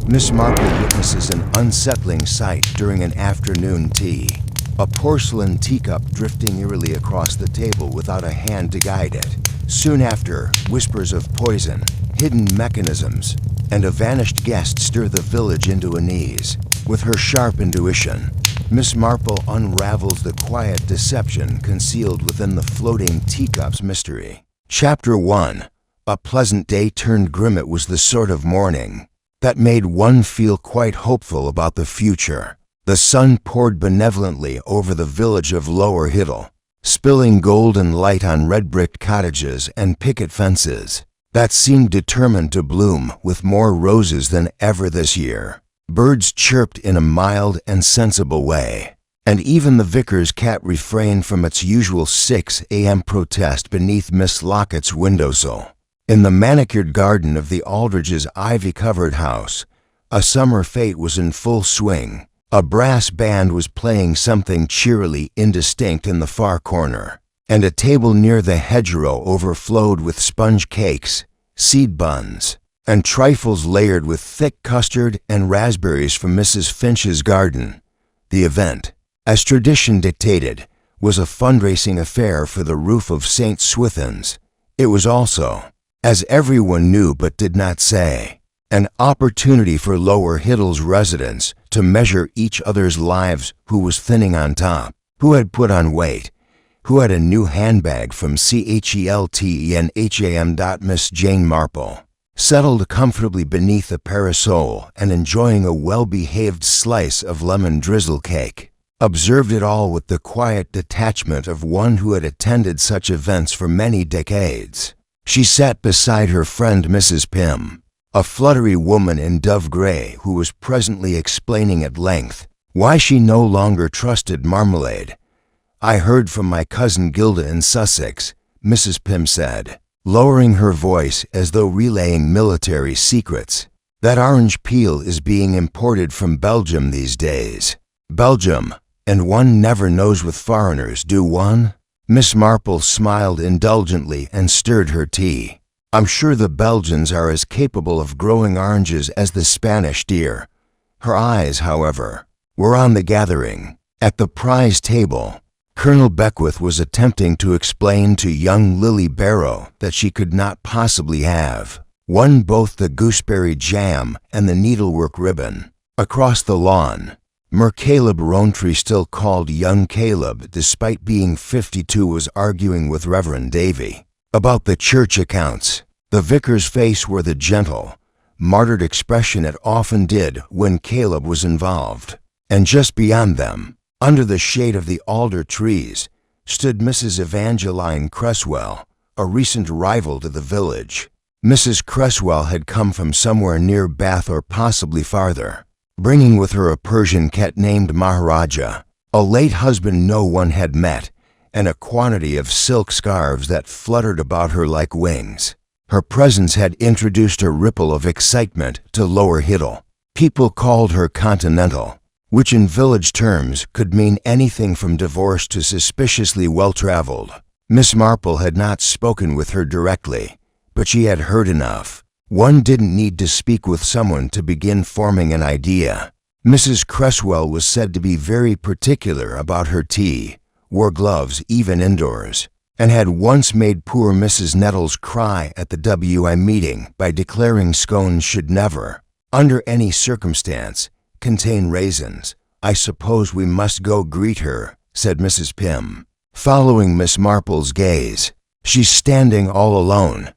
Miss Marple witnesses an unsettling sight during an afternoon tea. A porcelain teacup drifting eerily across the table without a hand to guide it. Soon after, whispers of poison, hidden mechanisms, and a vanished guest stir the village into unease. With her sharp intuition, Miss Marple unravels the quiet deception concealed within the floating teacup's mystery. Chapter 1. A pleasant day turned grim. It was the sort of morning that made one feel quite hopeful about the future. The sun poured benevolently over the village of Lower Hiddle, spilling golden light on red-bricked cottages and picket fences that seemed determined to bloom with more roses than ever this year. Birds chirped in a mild and sensible way, and even the vicar's cat refrained from its usual 6 a.m. protest beneath Miss Lockett's windowsill. In the manicured garden of the Aldridge's ivy-covered house, a summer fete was in full swing. A brass band was playing something cheerily indistinct in the far corner, and a table near the hedgerow overflowed with sponge cakes, seed buns, and trifles layered with thick custard and raspberries from Mrs. Finch's garden. The event, as tradition dictated, was a fundraising affair for the roof of St. Swithin's. It was also, as everyone knew but did not say, an opportunity for Lower Hiddle's residents to measure each other's lives: who was thinning on top, who had put on weight, who had a new handbag from CHELTENHAM. Miss Jane Marple, settled comfortably beneath a parasol and enjoying a well-behaved slice of lemon drizzle cake, observed it all with the quiet detachment of one who had attended such events for many decades. She sat beside her friend Mrs. Pym, a fluttery woman in dove gray who was presently explaining at length why she no longer trusted marmalade. "I heard from my cousin Gilda in Sussex," Mrs. Pym said, lowering her voice as though relaying military secrets, "that orange peel is being imported from Belgium these days." Belgium, and one never knows with foreigners, do one? Miss Marple smiled indulgently and stirred her tea. "I'm sure the Belgians are as capable of growing oranges as the Spanish dear." Her eyes, however, were on the gathering. At the prize table, Colonel Beckwith was attempting to explain to young Lily Barrow that she could not possibly have won both the gooseberry jam and the needlework ribbon. Across the lawn, Caleb Rowntree, still called young Caleb despite being 52, was arguing with Reverend Davy about the church accounts. The vicar's face wore the gentle, martyred expression it often did when Caleb was involved. And just beyond them, under the shade of the alder trees, stood Mrs. Evangeline Cresswell, a recent arrival to the village. Mrs. Cresswell had come from somewhere near Bath or possibly farther, bringing with her a Persian cat named Maharaja, a late husband no one had met, and a quantity of silk scarves that fluttered about her like wings. Her presence had introduced a ripple of excitement to Lower Hiddle. People called her continental, which in village terms could mean anything from divorced to suspiciously well-traveled. Miss Marple had not spoken with her directly, but she had heard enough. One didn't need to speak with someone to begin forming an idea. Mrs. Cresswell was said to be very particular about her tea, wore gloves even indoors, and had once made poor Mrs. Nettles cry at the WI meeting by declaring scones should never, under any circumstance, contain raisins. "I suppose we must go greet her," said Mrs. Pym, following Miss Marple's gaze. "She's standing all alone."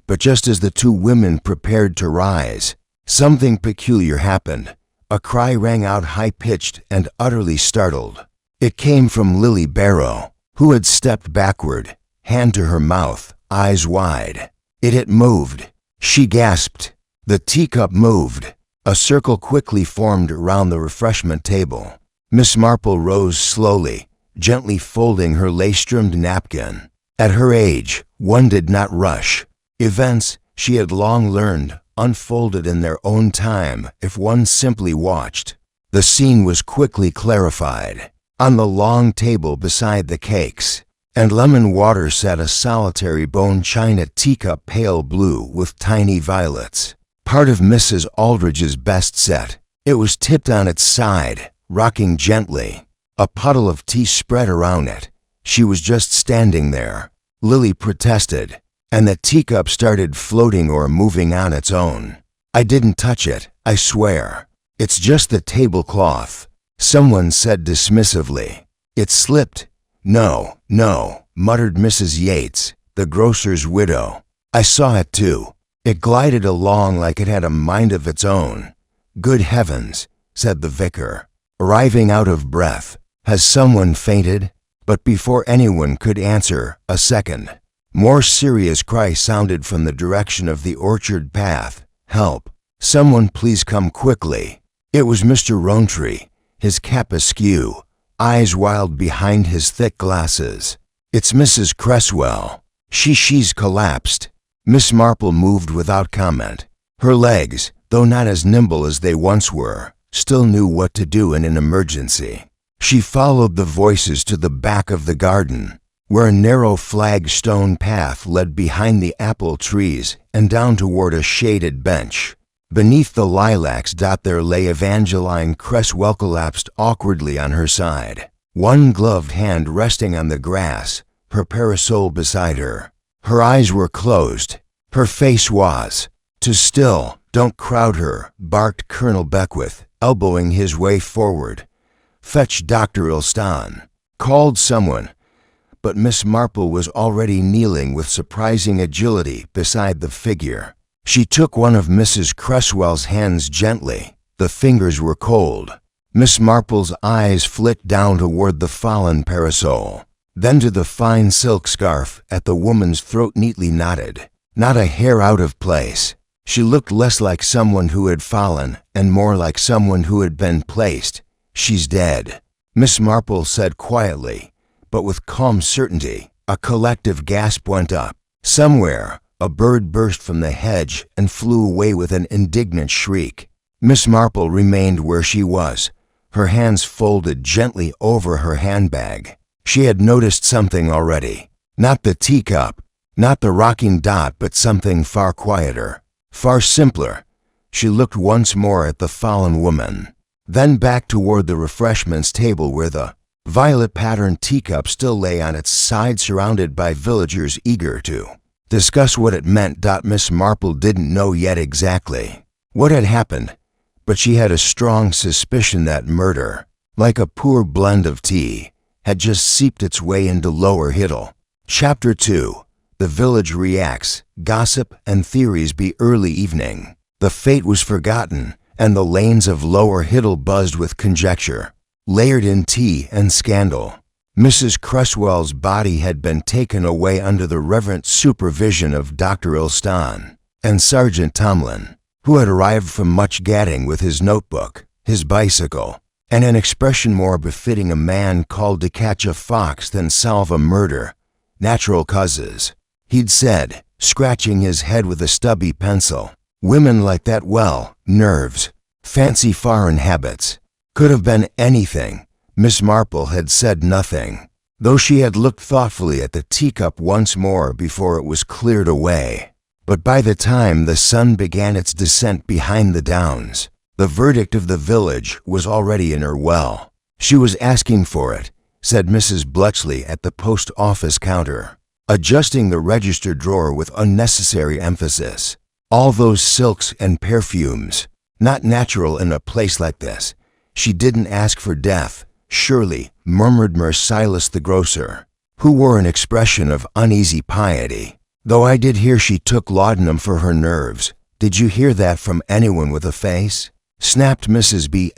But just as the two women prepared to rise, something peculiar happened. A cry rang out high-pitched and utterly startled. It came from Lily Barrow, who had stepped backward, hand to her mouth, eyes wide. It had moved. She gasped. The teacup moved. A circle quickly formed around the refreshment table. Miss Marple rose slowly, gently folding her lace-trimmed napkin. At her age, one did not rush. Events, she had long learned, unfolded in their own time if one simply watched. The scene was quickly clarified. On the long table beside the cakes and lemon water sat a solitary bone china teacup, pale blue with tiny violets. Part of Mrs. Aldridge's best set. It was tipped on its side, rocking gently. A puddle of tea spread around it. She was just standing there. Lily protested, and the teacup started floating or moving on its own. I didn't touch it, I swear. It's just the tablecloth, someone said dismissively. It slipped. No, muttered Mrs. Yates, the grocer's widow. I saw it too. It glided along like it had a mind of its own. Good heavens, said the vicar, arriving out of breath. Has someone fainted? But before anyone could answer, a second, more serious cry sounded from the direction of the orchard path. Help! Someone please come quickly. It was Mr. Rowntree, his cap askew, eyes wild behind his thick glasses. It's Mrs. Cresswell. She's collapsed. Miss Marple moved without comment. Her legs, though not as nimble as they once were, still knew what to do in an emergency. She followed the voices to the back of the garden, where a narrow flagstone path led behind the apple trees and down toward a shaded bench. Beneath the lilacs there lay Evangeline Cresswell collapsed awkwardly on her side, one gloved hand resting on the grass, her parasol beside her. Her eyes were closed. Her face was. "To still, don't crowd her," barked Colonel Beckwith, elbowing his way forward. "Fetch Dr. Ilston," called someone, but Miss Marple was already kneeling with surprising agility beside the figure. She took one of Mrs. Cresswell's hands gently. The fingers were cold. Miss Marple's eyes flit down toward the fallen parasol, then to the fine silk scarf at the woman's throat neatly knotted, not a hair out of place. She looked less like someone who had fallen and more like someone who had been placed. "She's dead," Miss Marple said quietly, but with calm certainty. A collective gasp went up. Somewhere, a bird burst from the hedge and flew away with an indignant shriek. Miss Marple remained where she was, her hands folded gently over her handbag. She had noticed something already. Not the teacup, not the rocking dot, but something far quieter, far simpler. She looked once more at the fallen woman, then back toward the refreshments table where the violet-patterned teacup still lay on its side, surrounded by villagers eager to discuss what it meant. Miss Marple didn't know yet exactly what had happened, but she had a strong suspicion that murder, like a poor blend of tea, had just seeped its way into Lower Hiddle. Chapter 2. The village reacts. Gossip and theories. Early evening. The fate was forgotten, and the lanes of Lower Hiddle buzzed with conjecture, layered in tea and scandal. Mrs. Cresswell's body had been taken away under the reverent supervision of Dr. Ilston and Sergeant Tomlin, who had arrived from much gadding with his notebook, his bicycle, and an expression more befitting a man called to catch a fox than solve a murder. "Natural causes," he'd said, scratching his head with a stubby pencil. "Women like that, well, nerves, fancy foreign habits. Could have been anything." Miss Marple had said nothing, though she had looked thoughtfully at the teacup once more before it was cleared away. But by the time the sun began its descent behind the downs, the verdict of the village was already in her well. "She was asking for it," said Mrs. Bletchley at the post office counter, adjusting the register drawer with unnecessary emphasis. "All those silks and perfumes, not natural in a place like this. She didn't ask for death, surely," murmured Silas the grocer, who wore an expression of uneasy piety. "Though I did hear she took laudanum for her nerves." "Did you hear that from anyone with a face?" snapped Mrs. Bletchley.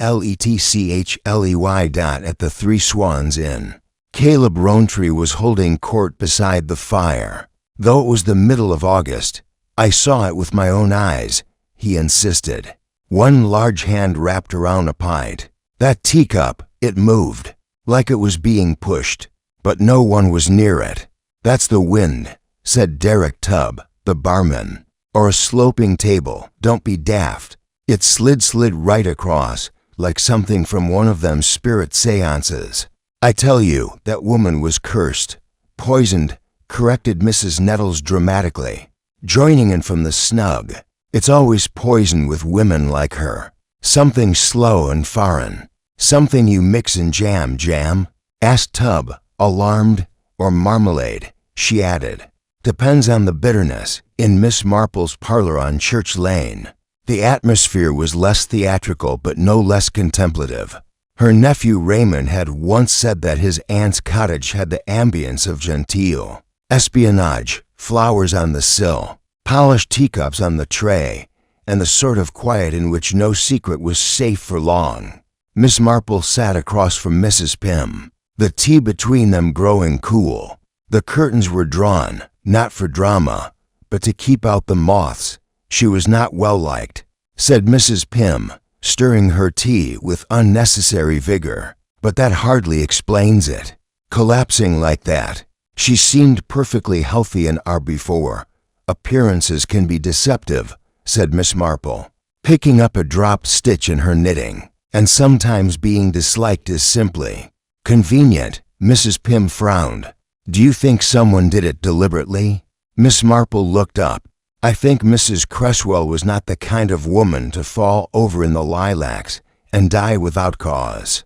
At the Three Swans Inn, Caleb Rowntree was holding court beside the fire. "Though it was the middle of August, I saw it with my own eyes," he insisted. One large hand wrapped around a pint. "That teacup, it moved, like it was being pushed, but no one was near it." "That's the wind," said Derek Tubb, the barman. "Or a sloping table, don't be daft. It slid right across, like something from one of them spirit seances. I tell you, that woman was cursed. Poisoned," corrected Mrs. Nettles dramatically, joining in from the snug. It's always poison with women like her. Something slow and foreign. Something you mix in jam, asked Tub, alarmed, or marmalade, she added. Depends on the bitterness. In Miss Marple's parlor on Church Lane, the atmosphere was less theatrical but no less contemplative. Her nephew Raymond had once said that his aunt's cottage had the ambience of genteel espionage, flowers on the sill, polished teacups on the tray, and the sort of quiet in which no secret was safe for long. Miss Marple sat across from Mrs. Pym, the tea between them growing cool. The curtains were drawn, not for drama, but to keep out the moths. She was not well liked, said Mrs. Pym, stirring her tea with unnecessary vigor. But that hardly explains it. Collapsing like that. She seemed perfectly healthy an hour before. Appearances can be deceptive, said Miss Marple, picking up a dropped stitch in her knitting. And sometimes being disliked is simply convenient. Mrs. Pym frowned. Do you think someone did it deliberately? Miss Marple looked up. I think Mrs. Cresswell was not the kind of woman to fall over in the lilacs and die without cause.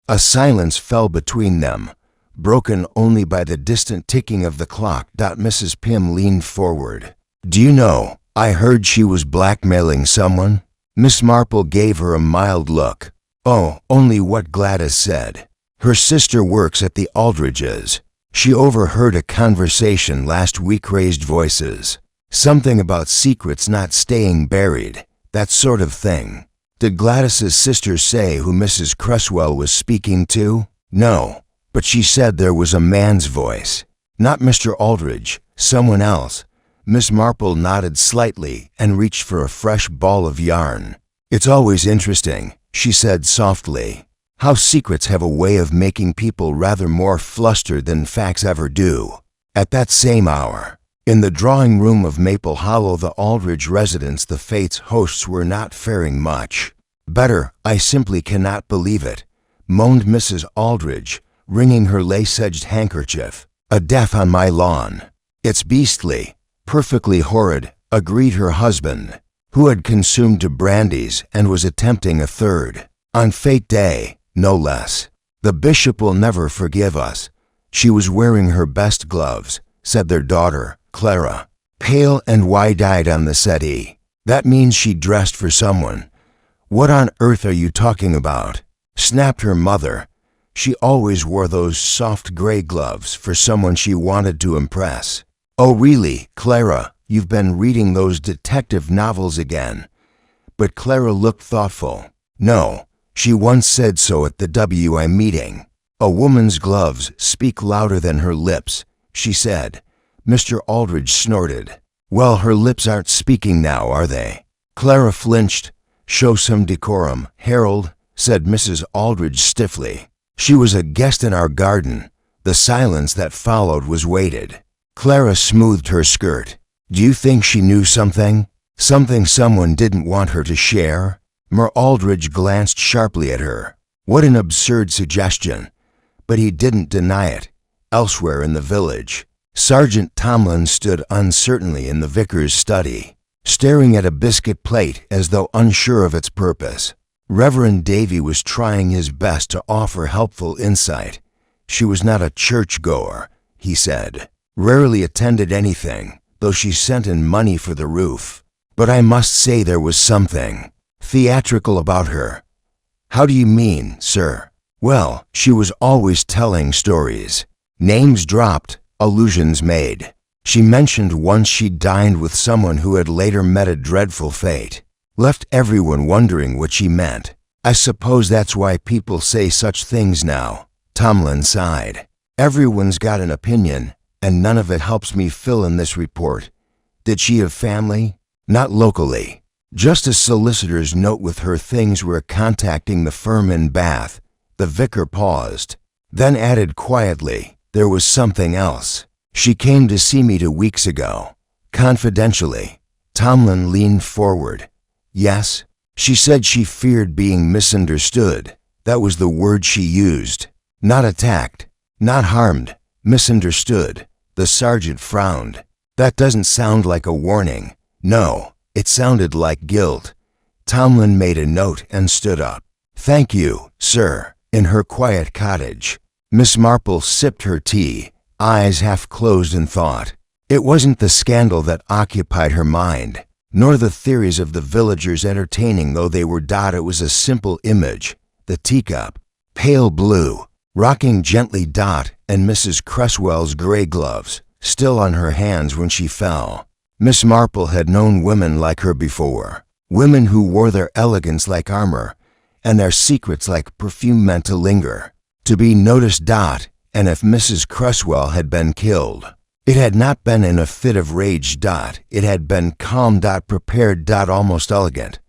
A silence fell between them, broken only by the distant ticking of the clock. Mrs. Pym leaned forward. Do you know, I heard she was blackmailing someone? Miss Marple gave her a mild look. Oh, only what Gladys said. Her sister works at the Aldridges. She overheard a conversation last week, raised voices. Something about secrets not staying buried, that sort of thing. Did Gladys's sister say who Mrs. Cresswell was speaking to? No, but she said there was a man's voice. Not Mr. Aldridge, someone else. Miss Marple nodded slightly and reached for a fresh ball of yarn. It's always interesting, she said softly, how secrets have a way of making people rather more flustered than facts ever do. At that same hour, in the drawing room of Maple Hollow, the Aldridge residence, the Fates' hosts were not faring much better. I simply cannot believe it, moaned Mrs. Aldridge, wringing her lace-edged handkerchief. A death on my lawn. It's beastly, perfectly horrid, agreed her husband, who had consumed 2 brandies and was attempting a third. On fête day, no less. The bishop will never forgive us. She was wearing her best gloves, said their daughter, Clara, pale and wide-eyed on the settee. That means she dressed for someone. What on earth are you talking about? Snapped her mother. She always wore those soft gray gloves for someone she wanted to impress. Oh really, Clara, you've been reading those detective novels again. But Clara looked thoughtful. No, she once said so at the WI meeting. A woman's gloves speak louder than her lips, she said. Mr. Aldridge snorted. Well, her lips aren't speaking now, are they? Clara flinched. Show some decorum, Harold, said Mrs. Aldridge stiffly. She was a guest in our garden. The silence that followed was weighted. Clara smoothed her skirt. Do you think she knew something? Something someone didn't want her to share? Mer Aldridge glanced sharply at her. What an absurd suggestion. But he didn't deny it. Elsewhere in the village, Sergeant Tomlin stood uncertainly in the vicar's study, staring at a biscuit plate as though unsure of its purpose. Reverend Davy was trying his best to offer helpful insight. She was not a churchgoer, he said. Rarely attended anything, though she sent in money for the roof. But I must say there was something theatrical about her. How do you mean, sir? Well, she was always telling stories. Names dropped, allusions made. She mentioned once she'd dined with someone who had later met a dreadful fate. Left everyone wondering what she meant. I suppose that's why people say such things now. Tomlin sighed. Everyone's got an opinion, and none of it helps me fill in this report. Did she have family? Not locally. Just a solicitor's note with her things were contacting the firm in Bath. The vicar paused, then added quietly, there was something else. She came to see me 2 weeks ago. Confidentially. Tomlin leaned forward. Yes? She said she feared being misunderstood. That was the word she used. Not attacked. Not harmed. Misunderstood. The sergeant frowned. That doesn't sound like a warning. No, It sounded like guilt. Tomlin made a note and stood up. "Thank you, sir," in her quiet cottage. Miss Marple sipped her tea, eyes half closed in thought. It wasn't the scandal that occupied her mind, nor the theories of the villagers, entertaining though they were. It was a simple image, the teacup, pale blue, rocking gently. And Mrs. Cresswell's gray gloves, still on her hands when she fell. Miss Marple had known women like her before, women who wore their elegance like armor, and their secrets like perfume meant to linger, to be noticed. And if Mrs. Cresswell had been killed, it had not been in a fit of rage. It had been calm. Prepared. Almost elegant.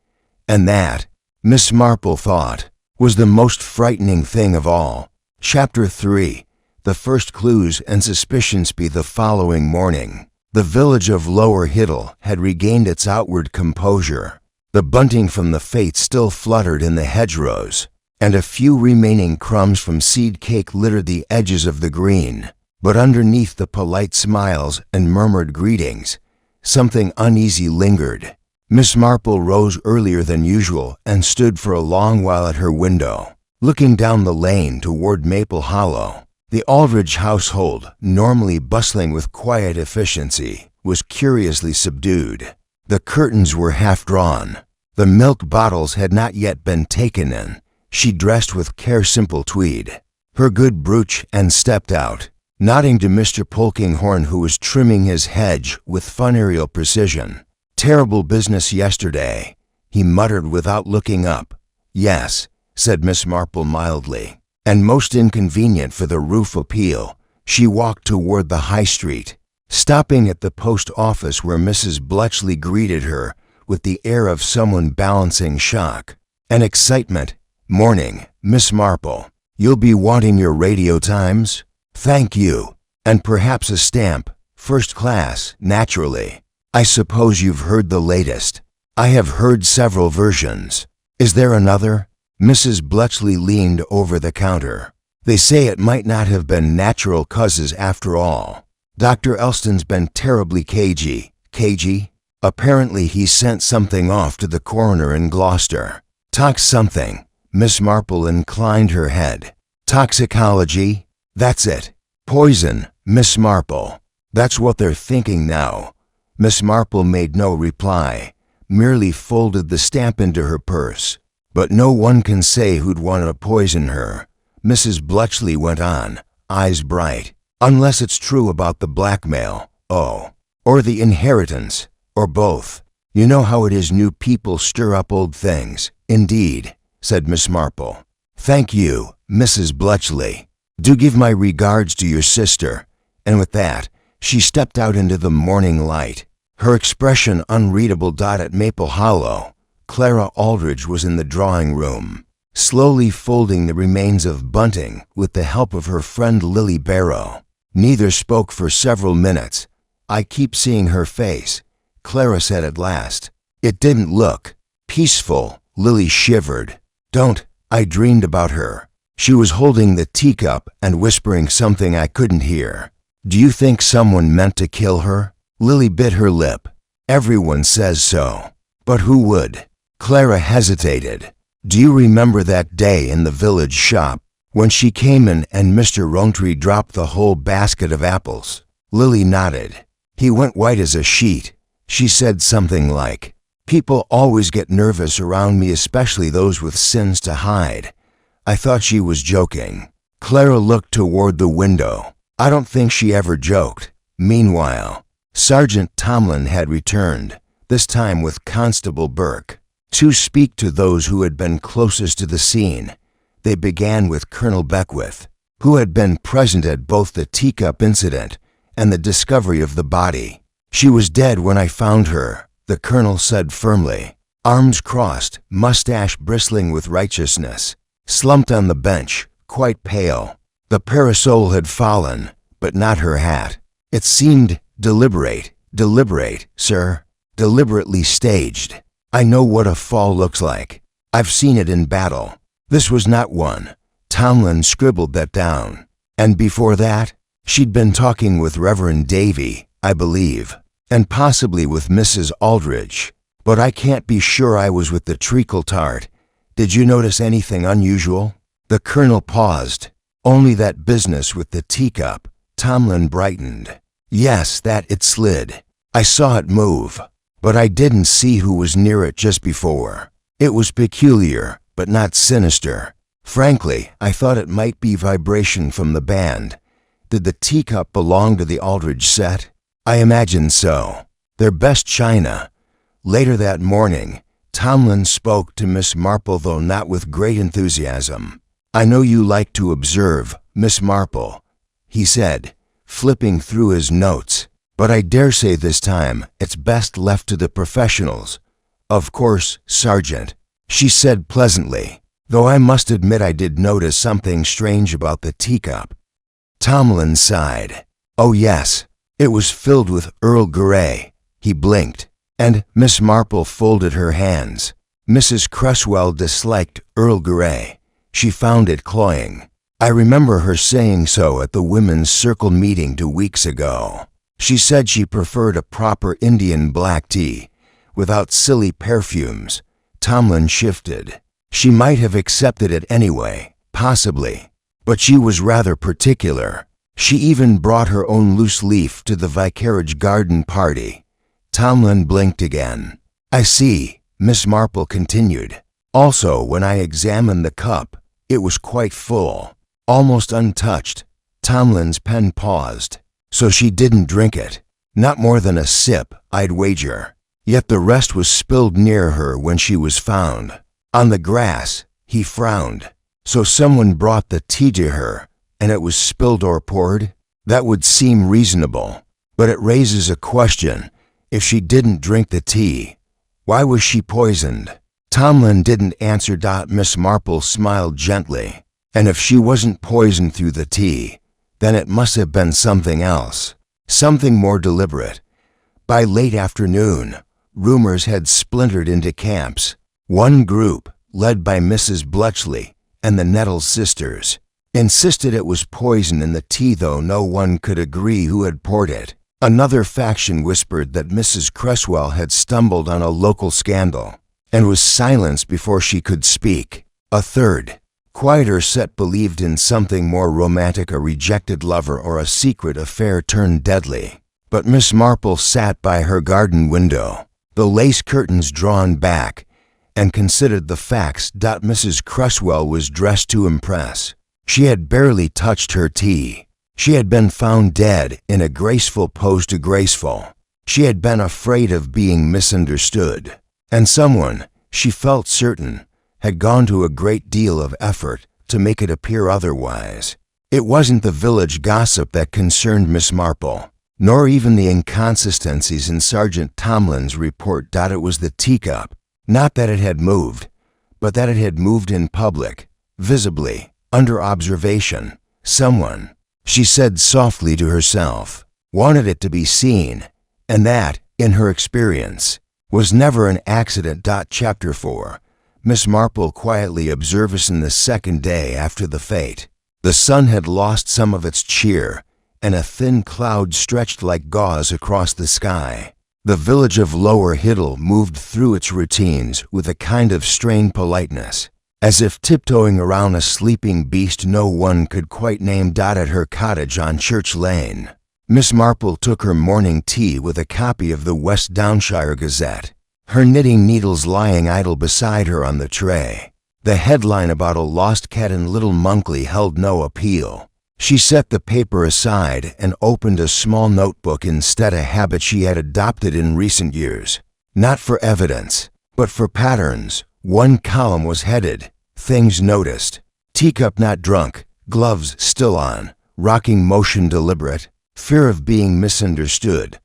And that, Miss Marple thought, was the most frightening thing of all. Chapter 3. The first clues and suspicions. The following morning, the village of Lower Hiddle had regained its outward composure. The bunting from the fete still fluttered in the hedgerows, and a few remaining crumbs from seed cake littered the edges of the green. But underneath the polite smiles and murmured greetings, something uneasy lingered. Miss Marple rose earlier than usual and stood for a long while at her window, looking down the lane toward Maple Hollow. The Aldridge household, normally bustling with quiet efficiency, was curiously subdued. The curtains were half drawn. The milk bottles had not yet been taken in. She dressed with care, simple tweed, her good brooch, and stepped out, nodding to Mr. Polkinghorne, who was trimming his hedge with funereal precision. "Terrible business yesterday," he muttered without looking up. "Yes," said Miss Marple mildly, "and most inconvenient for the roof appeal." She walked toward the High Street, stopping at the post office where Mrs. Bletchley greeted her with the air of someone balancing shock and excitement. "Morning, Miss Marple. You'll be wanting your radio times?" "Thank you. And perhaps a stamp, first class, naturally. I suppose you've heard the latest." "I have heard several versions. Is there another?" Mrs. Bletchley leaned over the counter. "They say it might not have been natural causes after all. Dr. Elston's been terribly cagey." "Cagey?" "Apparently he sent something off to the coroner in Gloucester." Something." Miss Marple inclined her head. "Toxicology? That's it. Poison, Miss Marple. That's what they're thinking now." Miss Marple made no reply, merely folded the stamp into her purse. "But no one can say who'd want to poison her," Mrs. Bletchley went on, eyes bright, "unless it's true about the blackmail, or the inheritance, or both. You know how it is, new people stir up old things." "Indeed," said Miss Marple. "Thank you, Mrs. Bletchley. Do give my regards to your sister." And with that, she stepped out into the morning light, her expression unreadable. At Maple Hollow, Clara Aldridge was in the drawing room, slowly folding the remains of bunting with the help of her friend Lily Barrow. Neither spoke for several minutes. "I keep seeing her face," Clara said at last. "It didn't look peaceful." Lily shivered. I dreamed about her. She was holding the teacup and whispering something I couldn't hear." "Do you think someone meant to kill her?" Lily bit her lip. "Everyone says so. But who would?" Clara hesitated. "Do you remember that day in the village shop, when she came in and Mr. Rowntree dropped the whole basket of apples?" Lily nodded. "He went white as a sheet. She said something like, 'People always get nervous around me, especially those with sins to hide.' I thought she was joking." Clara looked toward the window. "I don't think she ever joked." Meanwhile, Sergeant Tomlin had returned, this time with Constable Burke, to speak to those who had been closest to the scene. They began with Colonel Beckwith, who had been present at both the teacup incident and the discovery of the body. "She was dead when I found her," the colonel said firmly, arms crossed, mustache bristling with righteousness, slumped on the bench, quite pale. The parasol had fallen, but not her hat. It seemed deliberate, sir, deliberately staged. I know what a fall looks like. I've seen it in battle. This was not one." Tomlin scribbled that down. "And before that, she'd been talking with Reverend Davy, I believe, and possibly with Mrs. Aldridge." But I can't be sure I was with the treacle tart. Did you notice anything unusual?" The colonel paused. "Only that business with the teacup." Tomlin brightened. "Yes, that it slid. I saw it move, but I didn't see who was near it just before. It was peculiar, but not sinister. Frankly, I thought it might be vibration from the band. Did the teacup belong to the Aldridge set?" "I imagine so. Their best china." Later that morning, Tomlin spoke to Miss Marple, though not with great enthusiasm. "I know you like to observe, Miss Marple," he said, flipping through his notes, "but I dare say this time it's best left to the professionals." "Of course, Sergeant," she said pleasantly, "though I must admit I did notice something strange about the teacup." Tomlin sighed. "Oh yes, it was filled with Earl Grey." He blinked, and Miss Marple folded her hands. Mrs. Cresswell disliked Earl Grey. She found it cloying. I remember her saying so at the Women's Circle meeting 2 weeks ago. She said she preferred a proper Indian black tea, without silly perfumes. Tomlin shifted. She might have accepted it anyway, possibly, but she was rather particular. She even brought her own loose leaf to the vicarage garden party. Tomlin blinked again. "I see," Miss Marple continued. "Also, when I examined the cup, it was quite full, almost untouched." Tomlin's pen paused. "So she didn't drink it?" "Not more than a sip, I'd wager. Yet the rest was spilled near her when she was found. On the grass." He frowned. "So someone brought the tea to her, and it was spilled or poured? That would seem reasonable. But it raises a question. If she didn't drink the tea, why was she poisoned?" Tomlin didn't answer. Miss Marple smiled gently. "And if she wasn't poisoned through the tea, then it must have been something else, something more deliberate." By late afternoon, rumors had splintered into camps. One group, led by Mrs. Bletchley and the Nettles sisters, insisted it was poison in the tea, though no one could agree who had poured it. Another faction whispered that Mrs. Cresswell had stumbled on a local scandal and was silenced before she could speak. A third, quieter set, believed in something more romantic, a rejected lover or a secret affair turned deadly. But Miss Marple sat by her garden window, the lace curtains drawn back, and considered the facts. Mrs. Cresswell was dressed to impress. She had barely touched her tea. She had been found dead in a graceful pose to graceful. She had been afraid of being misunderstood. And someone, she felt certain, had gone to a great deal of effort to make it appear otherwise. It wasn't the village gossip that concerned Miss Marple, nor even the inconsistencies in Sergeant Tomlin's report. It was the teacup. Not that it had moved, but that it had moved in public, visibly, under observation. Someone, she said softly to herself, wanted it to be seen, and that, in her experience, was never an accident. Chapter 4. Miss Marple quietly observes in the second day after the fete. The sun had lost some of its cheer, and a thin cloud stretched like gauze across the sky. The village of Lower Hiddle moved through its routines with a kind of strained politeness, as if tiptoeing around a sleeping beast no one could quite name. At her cottage on Church Lane, Miss Marple took her morning tea with a copy of the West Downshire Gazette, her knitting needles lying idle beside her on the tray. The headline about a lost cat in Little Monkley held no appeal. She set the paper aside and opened a small notebook, instead, a habit she had adopted in recent years. Not for evidence, but for patterns. One column was headed, "Things Noticed." Teacup not drunk, gloves still on, rocking motion deliberate, fear of being misunderstood,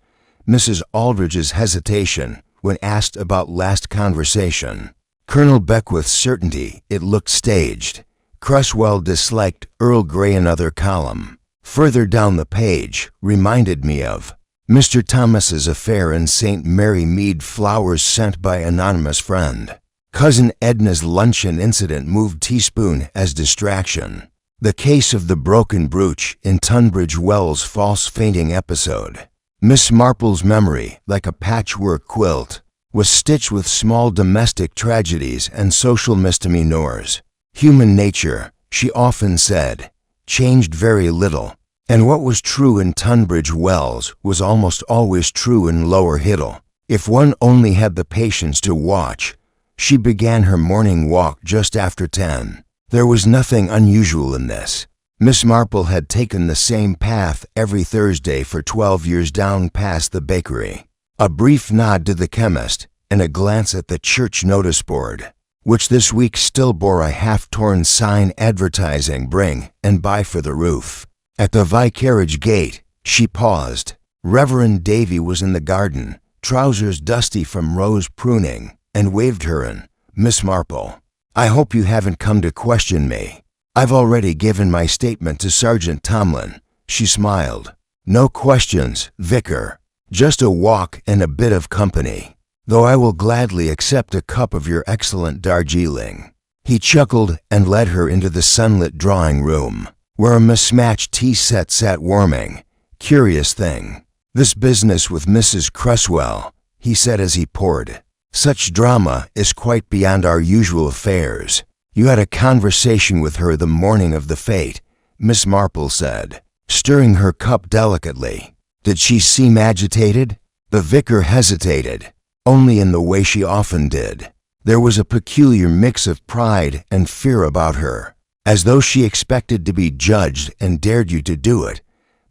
Mrs. Aldridge's hesitation when asked about last conversation, Colonel Beckwith's certainty it looked staged, Cresswell disliked Earl Grey. Another column, further down the page, reminded me of Mr. Thomas's affair in St. Mary Mead, flowers sent by anonymous friend. Cousin Edna's luncheon incident moved teaspoon as distraction. The case of the broken brooch in Tunbridge Wells, false fainting episode. Miss Marple's memory, like a patchwork quilt, was stitched with small domestic tragedies and social misdemeanors. Human nature, she often said, changed very little, and what was true in Tunbridge Wells was almost always true in Lower Hiddle. If one only had the patience to watch. She began her morning walk just after 10. There was nothing unusual in this. Miss Marple had taken the same path every Thursday for 12 years down past the bakery. A brief nod to the chemist and a glance at the church notice board, which this week still bore a half-torn sign advertising "Bring and buy for the roof." At the vicarage gate, she paused. Reverend Davy was in the garden, trousers dusty from rose pruning, and waved her in. "Miss Marple, I hope you haven't come to question me. I've already given my statement to Sergeant Tomlin." She smiled. "No questions, Vicar. Just a walk and a bit of company, though I will gladly accept a cup of your excellent Darjeeling." He chuckled and led her into the sunlit drawing room, where a mismatched tea set sat warming. "Curious thing, this business with Mrs. Cresswell," he said as he poured. "Such drama is quite beyond our usual affairs. You had a conversation with her the morning of the fete," Miss Marple said, stirring her cup delicately. "Did she seem agitated?" The vicar hesitated, only in the way she often did. There was a peculiar mix of pride and fear about her, as though she expected to be judged and dared you to do it.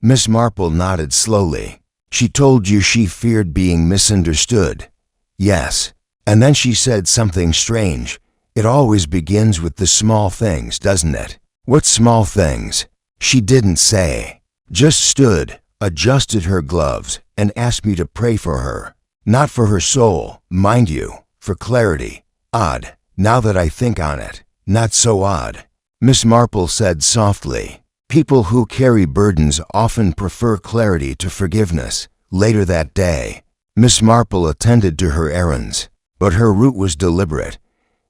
Miss Marple nodded slowly. "She told you she feared being misunderstood." "Yes." And then she said something strange. "It always begins with the small things, doesn't it?" "What small things?" She didn't say. Just stood, adjusted her gloves, and asked me to pray for her. Not for her soul, mind you, for clarity. Odd, now that I think on it. Not so odd. Miss Marple said softly. "People who carry burdens often prefer clarity to forgiveness." Later that day, Miss Marple attended to her errands, but her route was deliberate.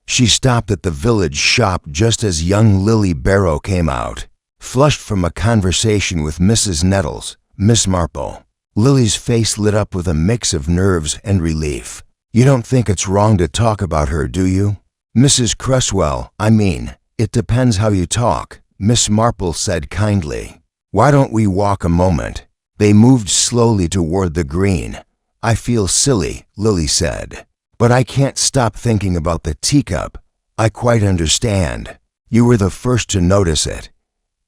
She stopped at the village shop just as young Lily Barrow came out, flushed from a conversation with Mrs. Nettles, Miss Marple. Lily's face lit up with a mix of nerves and relief. "You don't think it's wrong to talk about her, do you?" "Mrs. Cresswell, I mean, it depends how you talk," Miss Marple said kindly. "Why don't we walk a moment?" They moved slowly toward the green. "I feel silly," Lily said, "but I can't stop thinking about the teacup." "I quite understand. You were the first to notice it."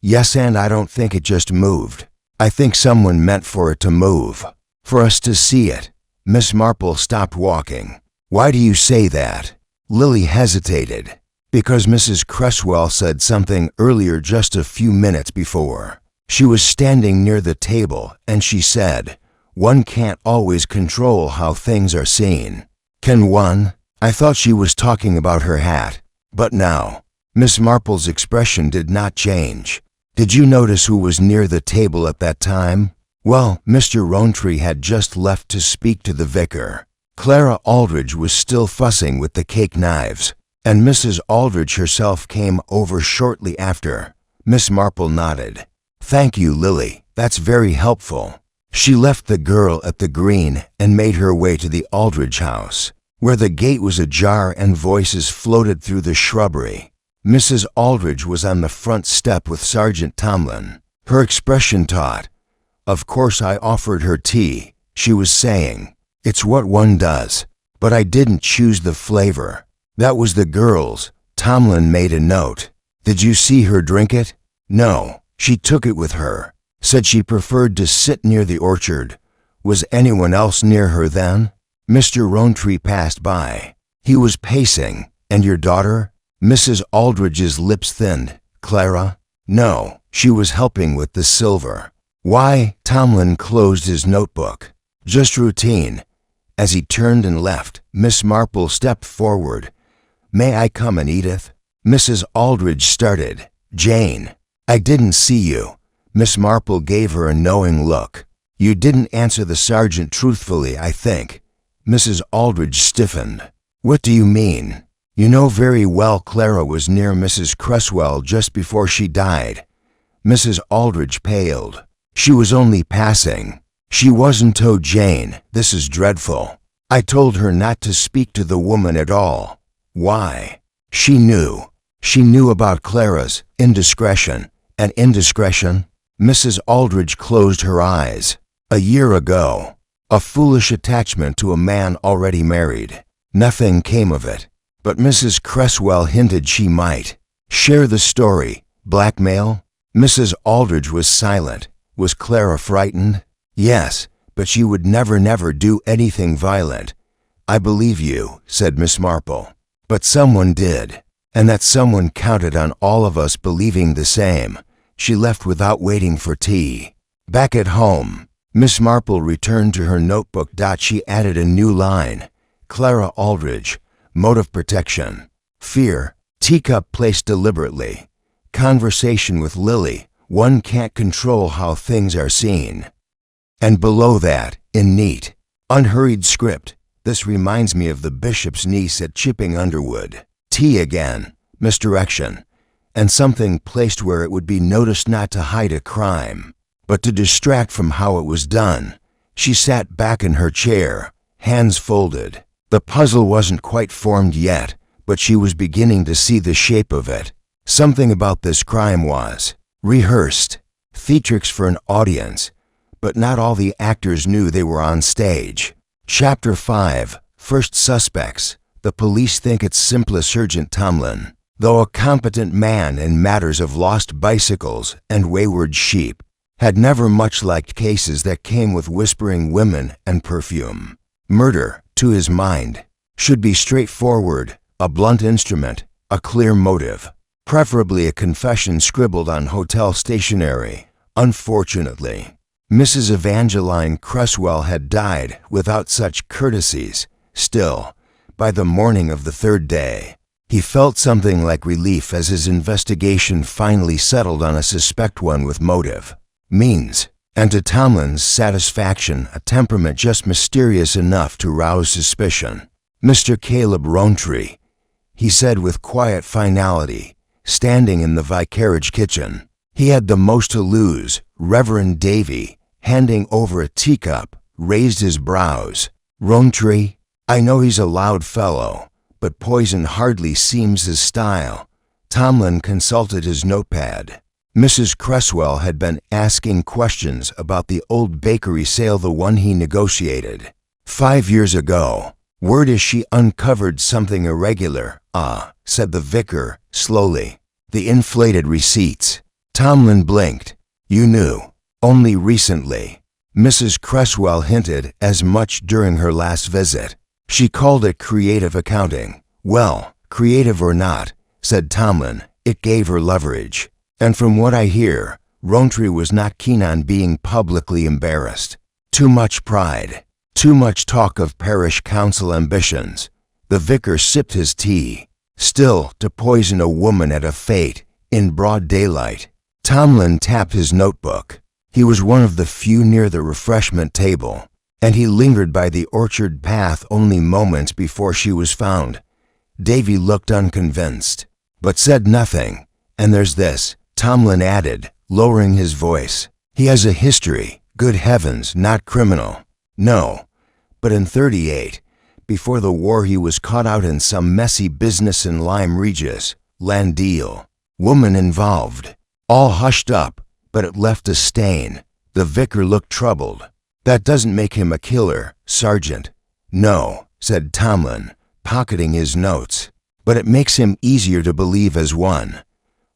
"Yes, and I don't think it just moved. I think someone meant for it to move, for us to see it." Miss Marple stopped walking. "Why do you say that?" Lily hesitated. "Because Mrs. Cresswell said something earlier just a few minutes before. She was standing near the table and she said, 'One can't always control how things are seen.'" "Can one?" I thought she was talking about her hat. But now, Miss Marple's expression did not change. "Did you notice who was near the table at that time?" Well, Mr. Rowntree had just left to speak to the vicar. Clara Aldridge was still fussing with the cake knives, and Mrs. Aldridge herself came over shortly after. Miss Marple nodded. "Thank you, Lily. That's very helpful." She left the girl at the green and made her way to the Aldridge house, where the gate was ajar and voices floated through the shrubbery. Mrs. Aldridge was on the front step with Sergeant Tomlin, her expression taut. "Of course I offered her tea," she was saying. "It's what one does. But I didn't choose the flavor. That was the girl's." Tomlin made a note. "Did you see her drink it?" "No. She took it with her. Said she preferred to sit near the orchard." "Was anyone else near her then?" Mr. Rowntree passed by. He was pacing. "And your daughter?" Mrs. Aldridge's lips thinned. "Clara?" "No. She was helping with the silver." "Why?" Tomlin closed his notebook. "Just routine." As he turned and left, Miss Marple stepped forward. "May I come in, Edith?" Mrs. Aldridge started. "Jane, I didn't see you." Miss Marple gave her a knowing look. "You didn't answer the sergeant truthfully, I think." Mrs. Aldridge stiffened. "What do you mean?" "You know very well Clara was near Mrs. Cresswell just before she died." Mrs. Aldridge paled. "She was only passing." "She wasn't. Oh, Jane, this is dreadful." I told her not to speak to the woman at all. Why? She knew. She knew about Clara's indiscretion. And indiscretion? Mrs. Aldridge closed her eyes. A year ago. A foolish attachment to a man already married. Nothing came of it. But Mrs. Cresswell hinted she might. Share the story. Blackmail? Mrs. Aldridge was silent. Was Clara frightened? Yes, but she would never do anything violent. I believe you, said Miss Marple. But someone did. And that someone counted on all of us believing the same. She left without waiting for tea. Back at home, Miss Marple returned to her notebook. She added a new line. Clara Aldridge. Motive protection. Fear. Teacup placed deliberately. Conversation with Lily. One can't control how things are seen. And below that, in neat, unhurried script, this reminds me of the bishop's niece at Chipping Underwood. Tea again. Misdirection. And something placed where it would be noticed, not to hide a crime, but to distract from how it was done. She sat back in her chair, hands folded. The puzzle wasn't quite formed yet, but she was beginning to see the shape of it. Something about this crime was rehearsed, theatrics for an audience, but not all the actors knew they were on stage. Chapter 5. First suspects. The police think it's simplest. Sergeant Tomlin, though a competent man in matters of lost bicycles and wayward sheep, had never much liked cases that came with whispering women and perfume. Murder, to his mind, should be straightforward, a blunt instrument, a clear motive, preferably a confession scribbled on hotel stationery. Unfortunately, Mrs. Evangeline Cresswell had died without such courtesies. Still, by the morning of the third day, he felt something like relief as his investigation finally settled on a suspect, one with motive, means, and to Tomlin's satisfaction, a temperament just mysterious enough to rouse suspicion. Mr. Caleb Rowntree, he said with quiet finality, standing in the vicarage kitchen. He had the most to lose. Reverend Davy, handing over a teacup, raised his brows. Rowntree, I know he's a loud fellow, but poison hardly seems his style. Tomlin consulted his notepad. Mrs. Cresswell had been asking questions about the old bakery sale, the one he negotiated 5 years ago. Word is she uncovered something irregular. Ah, said the vicar, slowly. The inflated receipts. Tomlin blinked. You knew. Only recently. Mrs. Cresswell hinted as much during her last visit. She called it creative accounting. Well, creative or not, said Tomlin, it gave her leverage. And from what I hear, Rowntree was not keen on being publicly embarrassed. Too much pride. Too much talk of parish council ambitions. The vicar sipped his tea. Still, to poison a woman at a fete, in broad daylight. Tomlin tapped his notebook. He was one of the few near the refreshment table, and he lingered by the orchard path only moments before she was found. Davy looked unconvinced, but said nothing. And there's this, Tomlin added, lowering his voice. He has a history, good heavens, not criminal. No, but in '38, before the war, he was caught out in some messy business in Lyme Regis, land deal. Woman involved. All hushed up, but it left a stain. The vicar looked troubled. That doesn't make him a killer, Sergeant. No, said Tomlin, pocketing his notes, but it makes him easier to believe as one.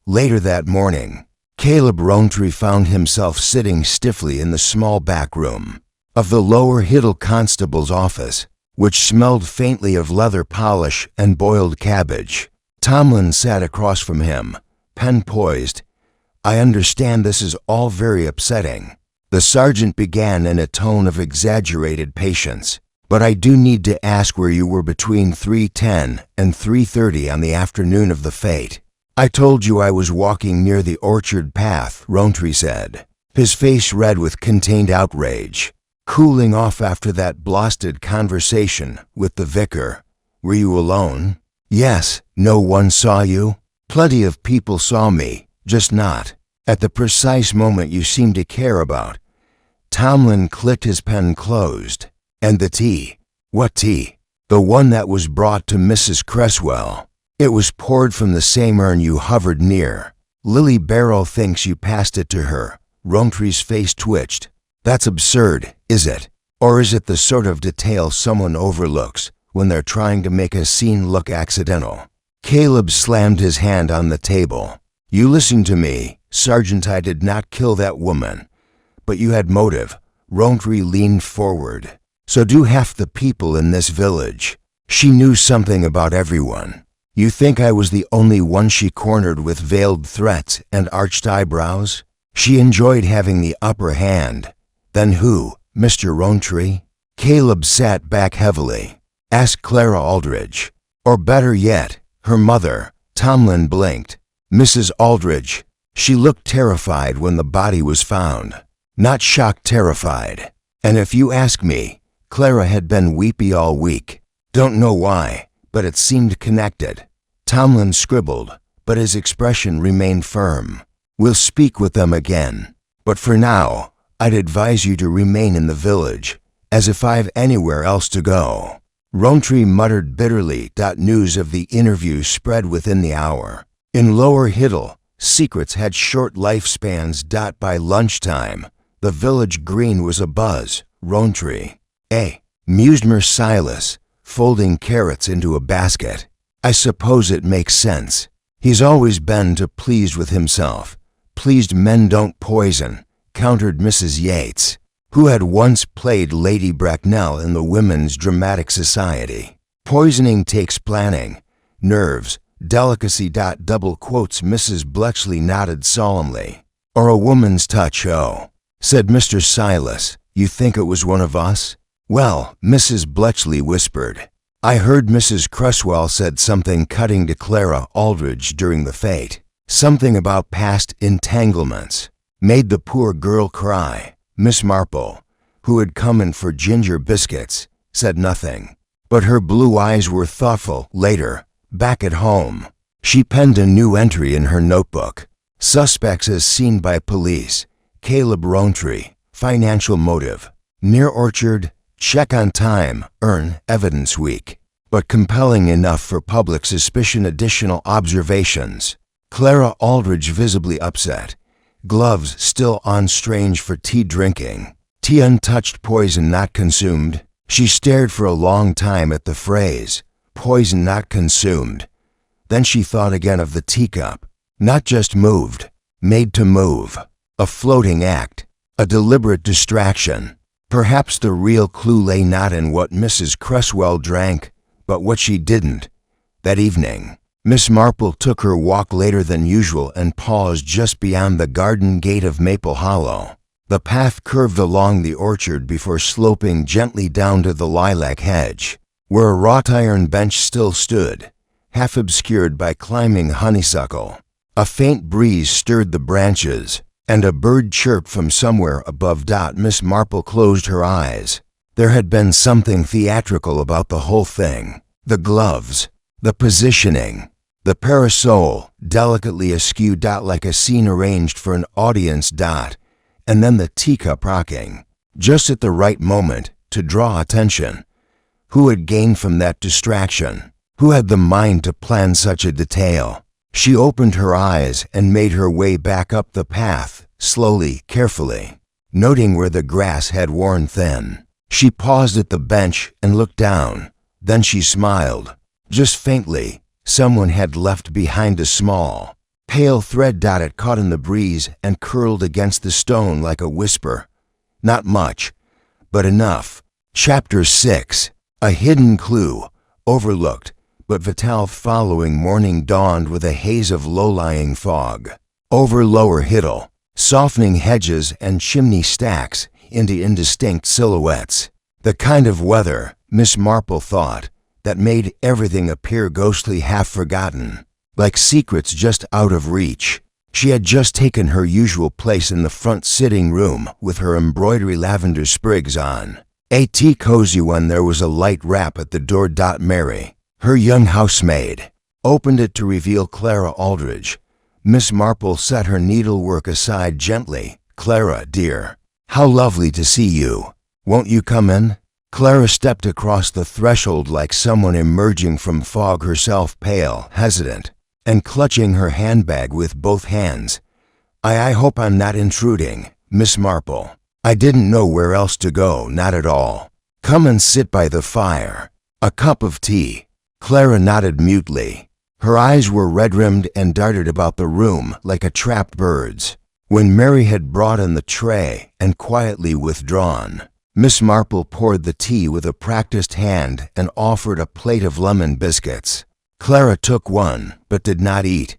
Later that morning, Caleb Rowntree found himself sitting stiffly in the small back room of the Lower Hiddle Constable's office, which smelled faintly of leather polish and boiled cabbage. Tomlin sat across from him, pen poised. I understand this is all very upsetting, the sergeant began in a tone of exaggerated patience, but I do need to ask where you were between 3:10 and 3:30 on the afternoon of the fete. I told you I was walking near the orchard path, Rowntree said, his face red with contained outrage. Cooling off after that blasted conversation with the vicar. Were you alone? Yes. No one saw you? Plenty of people saw me, just not at the precise moment you seem to care about. Tomlin clicked his pen closed. And the tea? What tea? The one that was brought to Mrs. Cresswell. It was poured from the same urn you hovered near. Lily Barrow thinks you passed it to her. Rountree's face twitched. That's absurd, is it? Or is it the sort of detail someone overlooks when they're trying to make a scene look accidental? Caleb slammed his hand on the table. You listen to me, Sergeant. I did not kill that woman. But you had motive. Rountree leaned forward. So do half the people in this village. She knew something about everyone. You think I was the only one she cornered with veiled threats and arched eyebrows? She enjoyed having the upper hand. Then who, Mr. Rountree? Caleb sat back heavily. Ask Clara Aldridge. Or better yet, her mother. Tomlin blinked. Mrs. Aldridge. She looked terrified when the body was found. Not shocked, terrified. And if you ask me, Clara had been weepy all week. Don't know why, but it seemed connected. Tomlin scribbled, but his expression remained firm. We'll speak with them again. But for now, I'd advise you to remain in the village, as if I've anywhere else to go. Rountree muttered bitterly. News of the interview spread within the hour. In Lower Hiddle, secrets had short lifespans. By lunchtime, the village green was abuzz. Rountree. Mused Silas, folding carrots into a basket. I suppose it makes sense. He's always been too pleased with himself. Pleased men don't poison, countered Mrs. Yates, who had once played Lady Bracknell in the Women's Dramatic Society. Poisoning takes planning, nerves, delicacy. Double quotes. Mrs. Bletchley nodded solemnly. Or a woman's touch, said Mr. Silas. You think it was one of us? Well, Mrs. Bletchley whispered. I heard Mrs. Cresswell said something cutting to Clara Aldridge during the fete. Something about past entanglements. Made the poor girl cry. Miss Marple, who had come in for ginger biscuits, said nothing. But her blue eyes were thoughtful. Later, back at home, she penned a new entry in her notebook. Suspects as seen by police. Caleb Rountree. Financial motive. Near Orchard. Check on time. Earn. Evidence weak. But compelling enough for public suspicion. Additional observations. Clara Aldridge visibly upset. Gloves still on. Strange for tea drinking. Tea untouched. Poison not consumed. She stared for a long time at the phrase, poison not consumed. Then she thought again of the teacup. Not just moved, made to move. A floating act, a deliberate distraction. Perhaps the real clue lay not in what Mrs. Cresswell drank, but what she didn't. That evening, Miss Marple took her walk later than usual and paused just beyond the garden gate of Maple Hollow. The path curved along the orchard before sloping gently down to the lilac hedge, where a wrought iron bench still stood, half obscured by climbing honeysuckle. A faint breeze stirred the branches, and a bird chirped from somewhere above. Miss Marple closed her eyes. There had been something theatrical about the whole thing. The gloves, the positioning, the parasol, delicately askew. Like a scene arranged for an audience. And then the teacup rocking, just at the right moment to draw attention. Who had gained from that distraction? Who had the mind to plan such a detail? She opened her eyes and made her way back up the path, slowly, carefully, noting where the grass had worn thin. She paused at the bench and looked down. Then she smiled, just faintly. Someone had left behind a small, pale thread. It caught in the breeze and curled against the stone like a whisper. Not much, but enough. Chapter 6. A hidden clue, overlooked, but vital. Following morning dawned with a haze of low-lying fog. Over Lower Hiddle, softening hedges and chimney stacks into indistinct silhouettes. The kind of weather, Miss Marple thought, that made everything appear ghostly, half forgotten. Like secrets just out of reach. She had just taken her usual place in the front sitting room with her embroidery lavender sprigs on. A tea cozy when there was a light rap at the door. Mary, her young housemaid, opened it to reveal Clara Aldridge. Miss Marple set her needlework aside gently. Clara, dear, how lovely to see you. Won't you come in? Clara stepped across the threshold like someone emerging from fog, herself pale, hesitant, and clutching her handbag with both hands. I hope I'm not intruding, Miss Marple. I didn't know where else to go, not at all. Come and sit by the fire. A cup of tea." Clara nodded mutely. Her eyes were red-rimmed and darted about the room like a trapped bird's. When Mary had brought in the tray and quietly withdrawn, Miss Marple poured the tea with a practiced hand and offered a plate of lemon biscuits. Clara took one, but did not eat.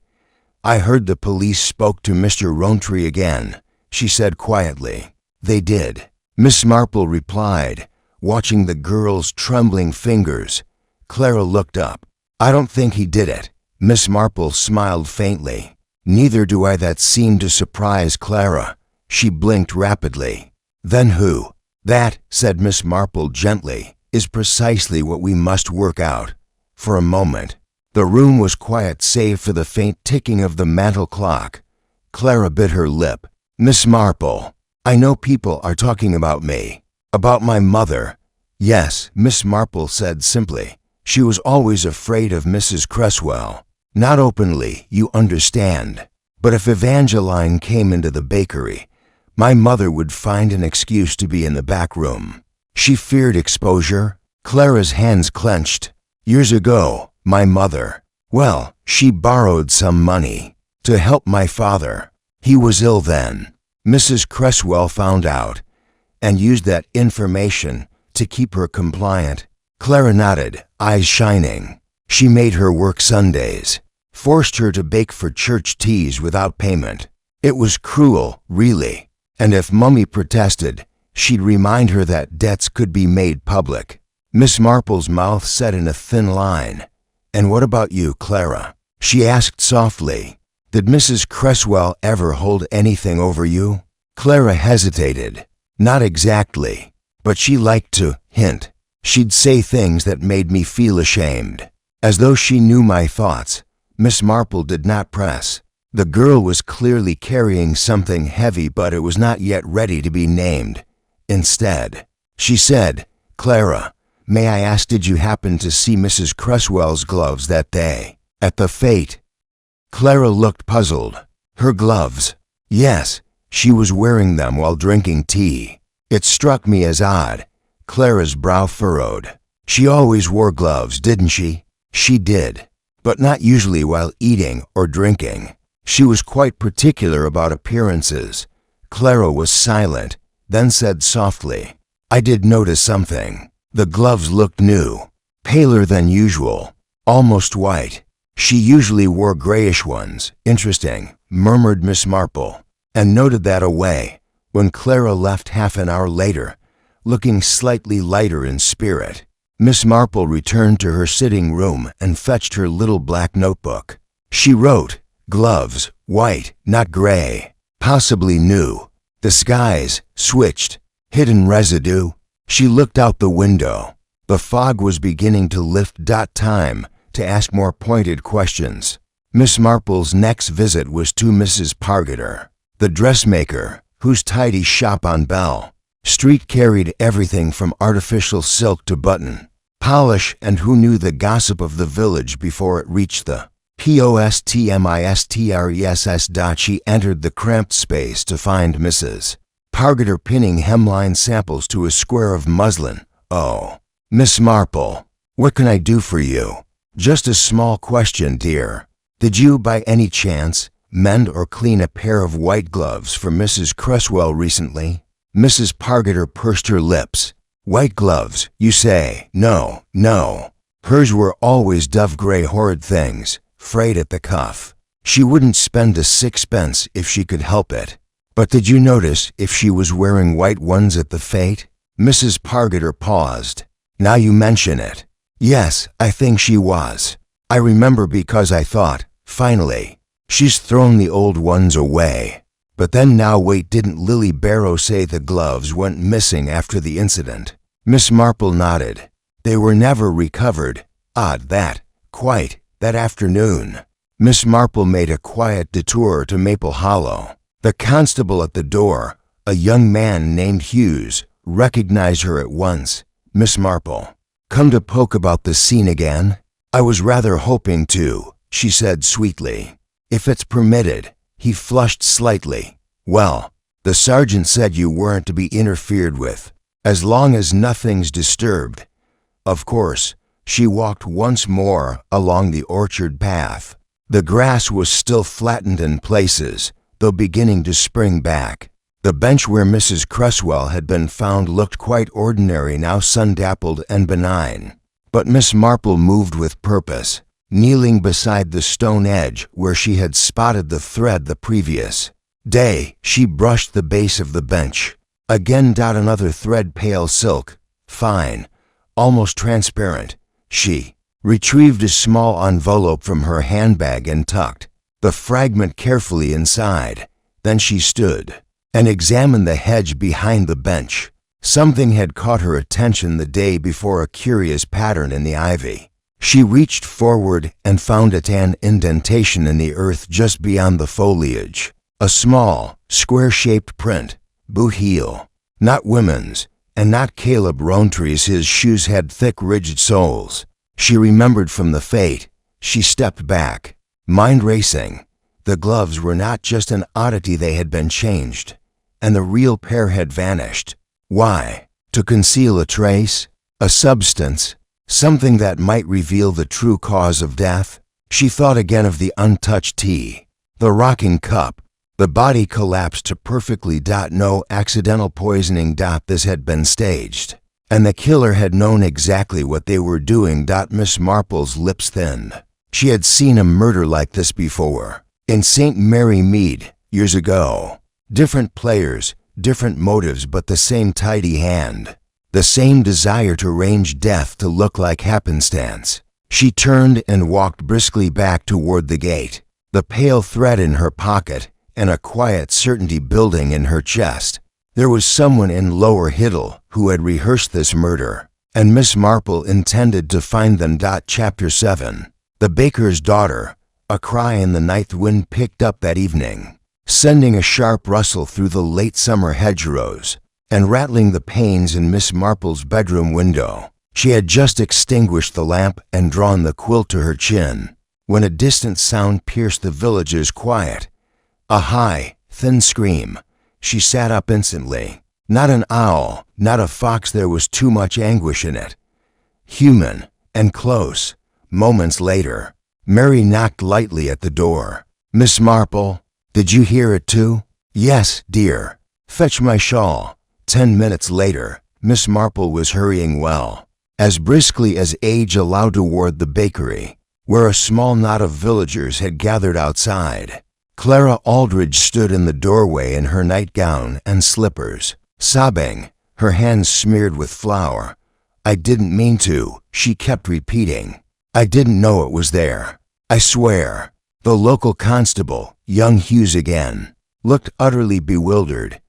"I heard the police spoke to Mr. Rowntree again," she said quietly. "They did," Miss Marple replied, watching the girl's trembling fingers. Clara looked up. "I don't think he did it." Miss Marple smiled faintly. "Neither do I." That seemed to surprise Clara. She blinked rapidly. "Then who?" "That," said Miss Marple gently, "is precisely what we must work out." For a moment, the room was quiet save for the faint ticking of the mantel clock. Clara bit her lip. "Miss Marple, I know people are talking about me. About my mother." "Yes," Miss Marple said simply. "She was always afraid of Mrs. Cresswell. Not openly, you understand. But if Evangeline came into the bakery, my mother would find an excuse to be in the back room. She feared exposure." Clara's hands clenched. "Years ago, my mother, well, she borrowed some money to help my father. He was ill then. Mrs. Cresswell found out and used that information to keep her compliant." Clara nodded, eyes shining. "She made her work Sundays, forced her to bake for church teas without payment. It was cruel, really. And if Mummy protested, she'd remind her that debts could be made public." Miss Marple's mouth set in a thin line. "And what about you, Clara?" she asked softly. "Did Mrs. Cresswell ever hold anything over you?" Clara hesitated. "Not exactly, but she liked to hint. She'd say things that made me feel ashamed, as though she knew my thoughts." Miss Marple did not press. The girl was clearly carrying something heavy, but it was not yet ready to be named. Instead, she said, "Clara, may I ask, did you happen to see Mrs. Cresswell's gloves that day at the fete?" Clara looked puzzled. "Her gloves?" "Yes, she was wearing them while drinking tea." It struck me as odd. Clara's brow furrowed. "She always wore gloves, didn't she?" "She did, but not usually while eating or drinking. She was quite particular about appearances." Clara was silent, then said softly, "I did notice something. The gloves looked new, paler than usual, almost white. She usually wore grayish ones." "Interesting," murmured Miss Marple, and noted that away. When Clara left half an hour later, looking slightly lighter in spirit, Miss Marple returned to her sitting room and fetched her little black notebook. She wrote, "Gloves, white, not gray, possibly new. Disguise, switched, hidden residue." She looked out the window. The fog was beginning to lift. Time to ask more pointed questions. Miss Marple's next visit was to Mrs. Pargeter, the dressmaker, whose tidy shop on Bell Street carried everything from artificial silk to button polish, and who knew the gossip of the village before it reached the postmistress. She entered the cramped space to find Mrs. Pargeter pinning hemline samples to a square of muslin. "Oh, Miss Marple, what can I do for you?" "Just a small question, dear. Did you, by any chance, mend or clean a pair of white gloves for Mrs. Cresswell recently?" Mrs. Pargeter pursed her lips. "White gloves, you say?" No. Hers were always dove-gray horrid things, frayed at the cuff. She wouldn't spend a sixpence if she could help it. But did you notice if she was wearing white ones at the fete?" Mrs. Pargeter paused. "Now you mention it. Yes, I think she was. I remember because I thought, finally, she's thrown the old ones away. But then now wait, didn't Lily Barrow say the gloves went missing after the incident?" Miss Marple nodded. "They were never recovered. Odd that, quite, that afternoon." Miss Marple made a quiet detour to Maple Hollow. The constable at the door, a young man named Hughes, recognized her at once. Miss Marple. Come to poke about the scene again? I was rather hoping to, she said sweetly. If it's permitted. He flushed slightly. Well, the sergeant said you weren't to be interfered with, as long as nothing's disturbed. Of course, she walked once more along the orchard path. The grass was still flattened in places, though beginning to spring back. The bench where Mrs. Cresswell had been found looked quite ordinary now, sun-dappled and benign. But Miss Marple moved with purpose, kneeling beside the stone edge where she had spotted the thread the previous day. She brushed the base of the bench. Again, another thread, pale silk, fine, almost transparent. She retrieved a small envelope from her handbag and tucked the fragment carefully inside. Then she stood and examined the hedge behind the bench. Something had caught her attention the day before, a curious pattern in the ivy. She reached forward and found an indentation in the earth just beyond the foliage. A small, square-shaped print, boot heel. Not women's, and not Caleb Rowntrie's. His shoes had thick, rigid soles. She remembered from the fete. She stepped back, mind racing. The gloves were not just an oddity, they had been changed, and the real pair had vanished. Why? To conceal a trace? A substance? Something that might reveal the true cause of death? She thought again of the untouched tea, the rocking cup. The body collapsed to perfectly. No accidental poisoning. This had been staged, and the killer had known exactly what they were doing. Miss Marple's lips thinned. She had seen a murder like this before, in St. Mary Mead, years ago. Different players, different motives, but the same tidy hand. The same desire to arrange death to look like happenstance. She turned and walked briskly back toward the gate, the pale thread in her pocket and a quiet certainty building in her chest. There was someone in Lower Hiddle who had rehearsed this murder, and Miss Marple intended to find them. Chapter 7. The baker's daughter. A cry in the night wind picked up that evening, sending a sharp rustle through the late summer hedgerows and rattling the panes in Miss Marple's bedroom window. She had just extinguished the lamp and drawn the quilt to her chin when a distant sound pierced the village's quiet. A high, thin scream. She sat up instantly. Not an owl, not a fox, there was too much anguish in it. Human, and close. Moments later, Mary knocked lightly at the door. Miss Marple, did you hear it too? Yes, dear. Fetch my shawl. 10 minutes later, Miss Marple was hurrying as briskly as age allowed toward the bakery, where a small knot of villagers had gathered outside. Clara Aldridge stood in the doorway in her nightgown and slippers, sobbing, her hands smeared with flour. I didn't mean to, she kept repeating. I didn't know it was there. I swear. The local constable, young Hughes again, looked utterly bewildered.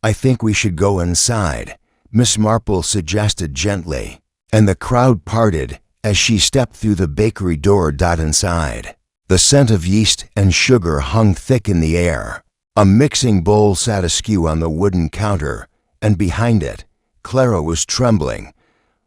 I think we should go inside, Miss Marple suggested gently, and the crowd parted as she stepped through the bakery door. Inside, the scent of yeast and sugar hung thick in the air. A mixing bowl sat askew on the wooden counter, and behind it, Clara was trembling.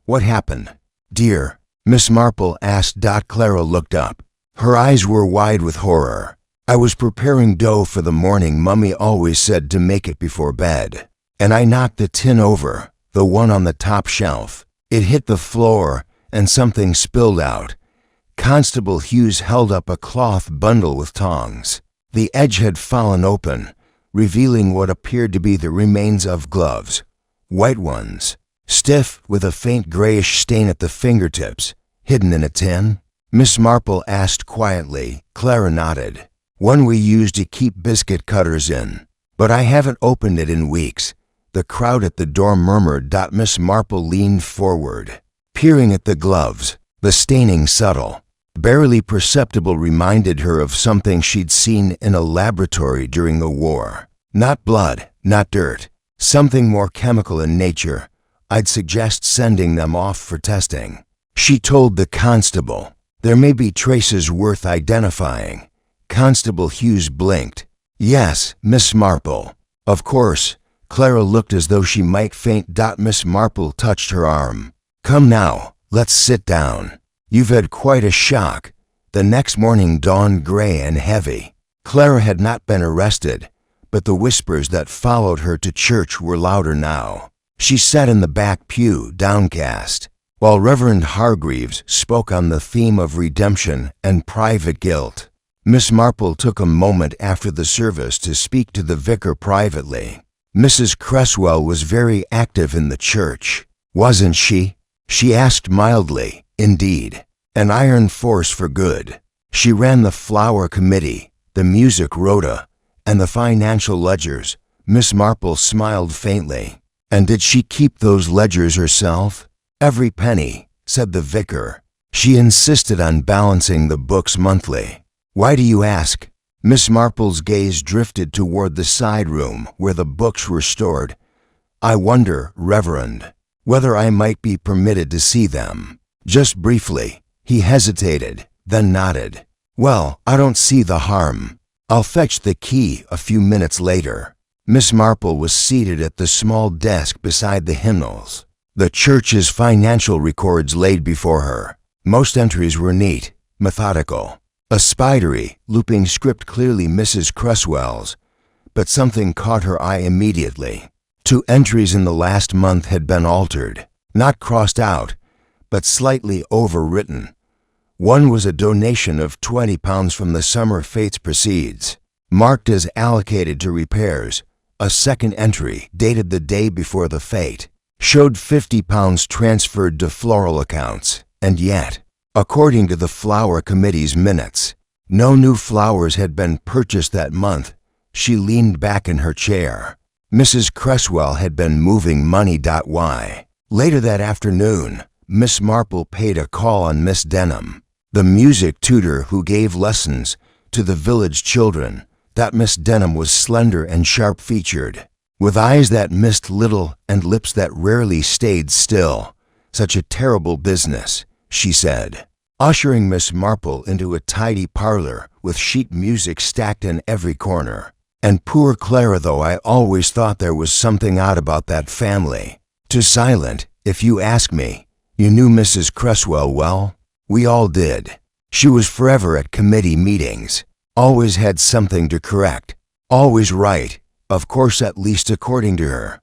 What happened, dear? Miss Marple asked. Clara looked up. Her eyes were wide with horror. I was preparing dough for the morning. Mummy always said to make it before bed, and I knocked the tin over, the one on the top shelf. It hit the floor, and something spilled out. Constable Hughes held up a cloth bundle with tongs. The edge had fallen open, revealing what appeared to be the remains of gloves. White ones, stiff with a faint grayish stain at the fingertips, hidden in a tin. Miss Marple asked quietly. Clara nodded. One we used to keep biscuit cutters in, but I haven't opened it in weeks. The crowd at the door murmured. Miss Marple leaned forward, peering at the gloves. The staining subtle, barely perceptible, reminded her of something she'd seen in a laboratory during the war. Not blood, not dirt, something more chemical in nature. I'd suggest sending them off for testing. She told the constable. There may be traces worth identifying. Constable Hughes blinked. Yes, Miss Marple. Of course. Clara looked as though she might faint. Miss Marple touched her arm. Come now, let's sit down. You've had quite a shock." The next morning dawned gray and heavy. Clara had not been arrested, but the whispers that followed her to church were louder now. She sat in the back pew, downcast, while Reverend Hargreaves spoke on the theme of redemption and private guilt. Miss Marple took a moment after the service to speak to the vicar privately. Mrs. Cresswell was very active in the church, wasn't she? She asked mildly. Indeed, an iron force for good. She ran the flower committee, the music rota, and the financial ledgers. Miss Marple smiled faintly. And did she keep those ledgers herself? Every penny, said the vicar. She insisted on balancing the books monthly. Why do you ask? Miss Marple's gaze drifted toward the side room where the books were stored. I wonder, Reverend, whether I might be permitted to see them. Just briefly. He hesitated, then nodded. Well, I don't see the harm. I'll fetch the key a few minutes later. Miss Marple was seated at the small desk beside the hymnals, the church's financial records laid before her. Most entries were neat, methodical, a spidery, looping script clearly Mrs. Cresswell's, but something caught her eye immediately. 2 entries in the last month had been altered, not crossed out, but slightly overwritten. One was a donation of £20 from the Summer Fates Proceeds, marked as allocated to repairs. A second entry, dated the day before the fete, showed £50 transferred to floral accounts, and yet, according to the Flower Committee's minutes, no new flowers had been purchased that month. She leaned back in her chair. Mrs. Cresswell had been moving money. Why? Later that afternoon, Miss Marple paid a call on Miss Denham, the music tutor who gave lessons to the village children. That Miss Denham was slender and sharp-featured, with eyes that missed little and lips that rarely stayed still. Such a terrible business, she said, ushering Miss Marple into a tidy parlor with sheet music stacked in every corner. And poor Clara, though, I always thought there was something odd about that family. Too silent, if you ask me. You knew Mrs. Cresswell well? We all did. She was forever at committee meetings, always had something to correct, always right, of course, at least according to her.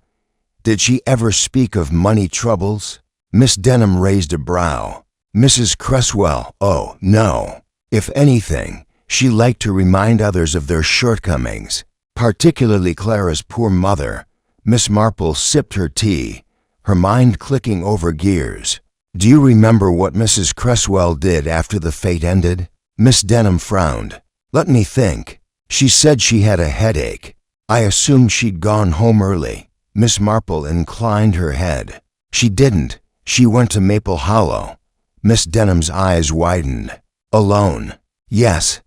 Did she ever speak of money troubles? Miss Denham raised a brow. Mrs. Cresswell, oh, no. If anything, she liked to remind others of their shortcomings, particularly Clara's poor mother. Miss Marple sipped her tea, her mind clicking over gears. Do you remember what Mrs. Cresswell did after the fete ended? Miss Denham frowned. Let me think. She said she had a headache. I assumed she'd gone home early. Miss Marple inclined her head. She didn't. She went to Maple Hollow. Miss Denham's eyes widened. Alone? Yes.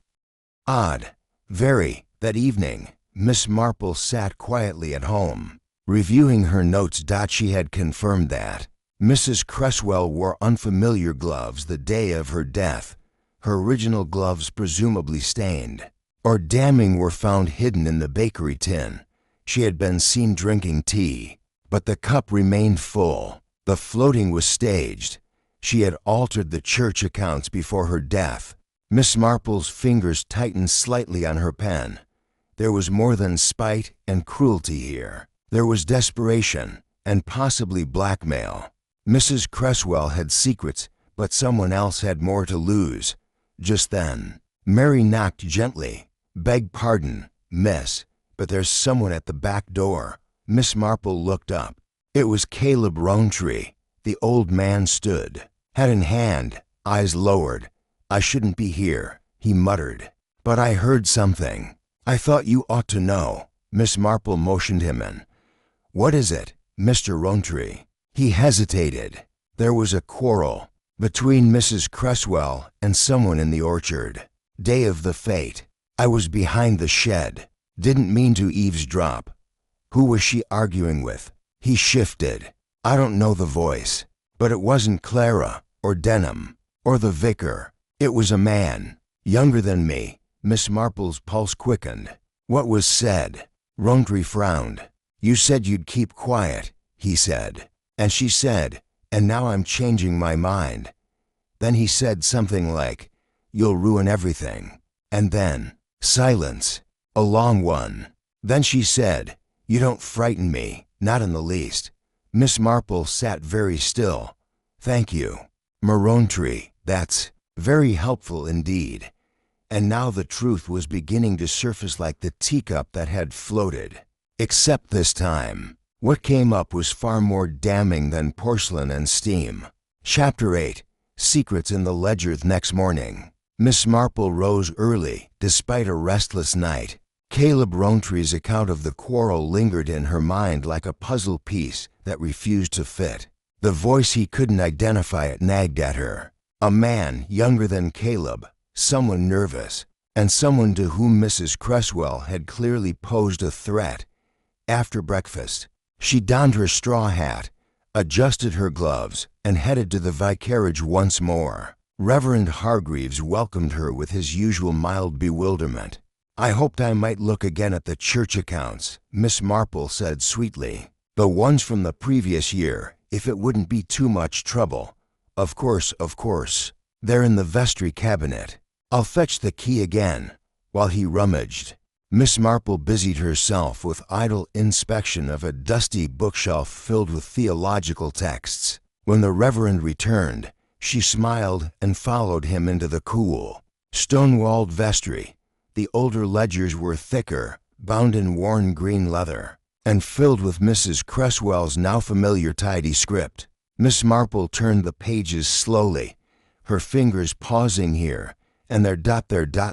Odd. Very. That evening, Miss Marple sat quietly at home, reviewing her notes. She had confirmed that Mrs. Cresswell wore unfamiliar gloves the day of her death. Her original gloves, presumably stained or damning, were found hidden in the bakery tin. She had been seen drinking tea, but the cup remained full. The floating was staged. She had altered the church accounts before her death. Miss Marple's fingers tightened slightly on her pen. There was more than spite and cruelty here. There was desperation and possibly blackmail. Mrs. Cresswell had secrets, but someone else had more to lose. Just then, Mary knocked gently. Beg pardon, miss, but there's someone at the back door. Miss Marple looked up. It was Caleb Rowntree. The old man stood, hat in hand, eyes lowered. I shouldn't be here, he muttered. But I heard something. I thought you ought to know. Miss Marple motioned him in. What is it, Mr. Rowntree? He hesitated. There was a quarrel between Mrs. Cresswell and someone in the orchard. Day of the fete. I was behind the shed. Didn't mean to eavesdrop. Who was she arguing with? He shifted. I don't know the voice, but it wasn't Clara or Denham or the vicar. It was a man, younger than me. Miss Marple's pulse quickened. What was said? Rowntree frowned. You said you'd keep quiet, he said. And she said, and now I'm changing my mind." Then he said something like, "You'll ruin everything." And then, silence, a long one. Then she said, "You don't frighten me, not in the least." Miss Marple sat very still. "Thank you, Morontree, that's very helpful indeed." And now the truth was beginning to surface like the teacup that had floated. Except this time, what came up was far more damning than porcelain and steam. Chapter 8. Secrets in the Ledger. Next morning, Miss Marple rose early, despite a restless night. Caleb Rountree's account of the quarrel lingered in her mind like a puzzle piece that refused to fit. The voice he couldn't identify it nagged at her. A man younger than Caleb, someone nervous, and someone to whom Mrs. Cresswell had clearly posed a threat. After breakfast, she donned her straw hat, adjusted her gloves, and headed to the vicarage once more. Reverend Hargreaves welcomed her with his usual mild bewilderment. "I hoped I might look again at the church accounts," Miss Marple said sweetly. "The ones from the previous year, if it wouldn't be too much trouble." Of course. They're in the vestry cabinet. I'll fetch the key again." While he rummaged, Miss Marple busied herself with idle inspection of a dusty bookshelf filled with theological texts. When the Reverend returned, she smiled and followed him into the cool, stone-walled vestry. The older ledgers were thicker, bound in worn green leather, and filled with Mrs. Cresswell's now familiar tidy script. Miss Marple turned the pages slowly, her fingers pausing here and there.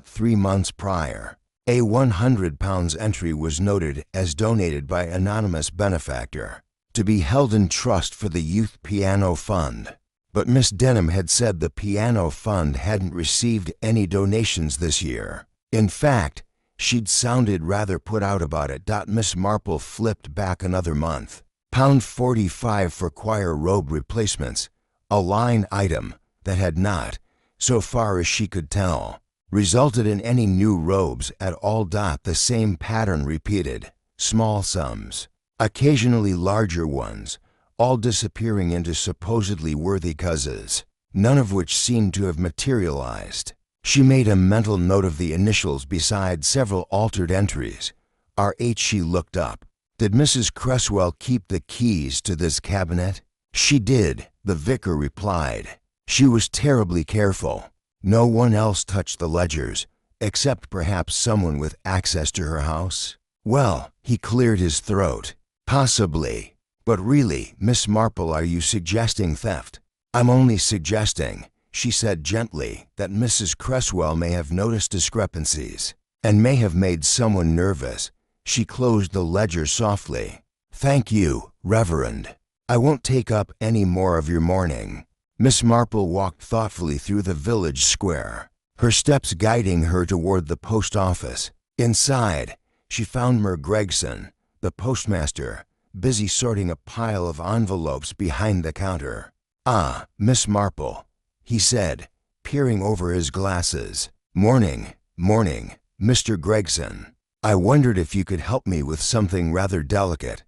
3 months prior, a £100 entry was noted as donated by anonymous benefactor, to be held in trust for the Youth Piano Fund. But Miss Denham had said the piano fund hadn't received any donations this year. In fact, she'd sounded rather put out about it. Miss Marple flipped back another month. £45 for choir robe replacements, a line item that had not, so far as she could tell, resulted in any new robes at all. The same pattern repeated, small sums, occasionally larger ones, all disappearing into supposedly worthy causes, none of which seemed to have materialized. She made a mental note of the initials beside several altered entries. R.H. She looked up. Did Mrs. Cresswell keep the keys to this cabinet? She did, the vicar replied. She was terribly careful. No one else touched the ledgers, except perhaps someone with access to her house. Well, he cleared his throat. Possibly. But really, Miss Marple, are you suggesting theft? I'm only suggesting, she said gently, that Mrs. Cresswell may have noticed discrepancies, and may have made someone nervous. She closed the ledger softly. Thank you, Reverend. I won't take up any more of your morning. Miss Marple walked thoughtfully through the village square, her steps guiding her toward the post office. Inside, she found Mer Gregson, the postmaster, busy sorting a pile of envelopes behind the counter. "Ah, Miss Marple," he said, peering over his glasses. Morning, Mr. Gregson. I wondered if you could help me with something rather delicate."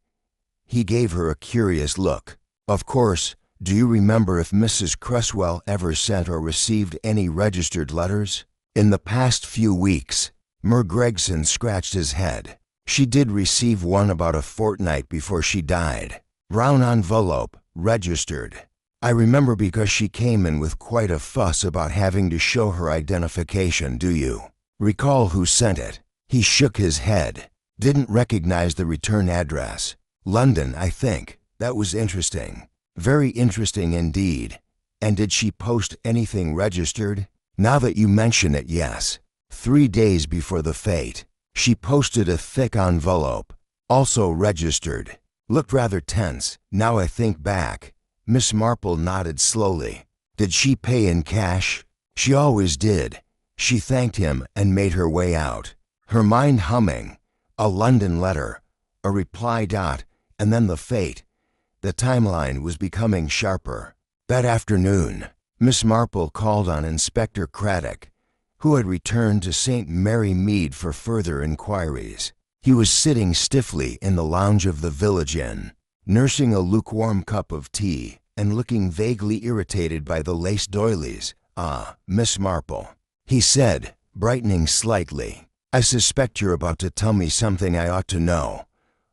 He gave her a curious look. "Of course. Do you remember if Mrs. Cresswell ever sent or received any registered letters?" "In the past few weeks." Mer Gregson scratched his head. "She did receive one about a fortnight before she died. Brown envelope, registered. I remember because she came in with quite a fuss about having to show her identification. Do you recall who sent it?" He shook his head. "Didn't recognize the return address. London, I think. That was interesting. Very interesting indeed. And did she post anything registered?" "Now that you mention it, yes. 3 days before the fete, she posted a thick envelope, also registered. Looked rather tense, now I think back." Miss Marple nodded slowly. "Did she pay in cash?" "She always did." She thanked him and made her way out, her mind humming. A London letter, a reply. And then the fete. The timeline was becoming sharper. That afternoon, Miss Marple called on Inspector Craddock, who had returned to St. Mary Mead for further inquiries. He was sitting stiffly in the lounge of the village inn, nursing a lukewarm cup of tea and looking vaguely irritated by the lace doilies. "Ah, Miss Marple," he said, brightening slightly. "I suspect you're about to tell me something I ought to know."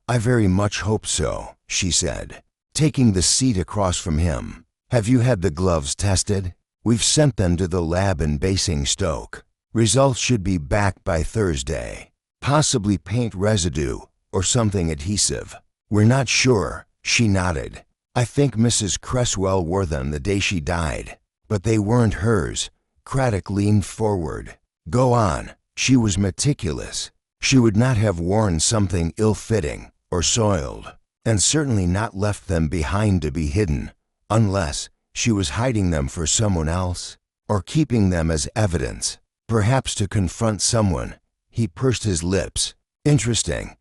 "I very much hope so," she said, taking the seat across from him. "Have you had the gloves tested?" "We've sent them to the lab in Basingstoke. Results should be back by Thursday. Possibly paint residue or something adhesive. We're not sure." She nodded. "I think Mrs. Cresswell wore them the day she died, but they weren't hers." Craddock leaned forward. "Go on." "She was meticulous. She would not have worn something ill-fitting or soiled, and certainly not left them behind to be hidden, unless she was hiding them for someone else, or keeping them as evidence, perhaps to confront someone." He pursed his lips. "Interesting.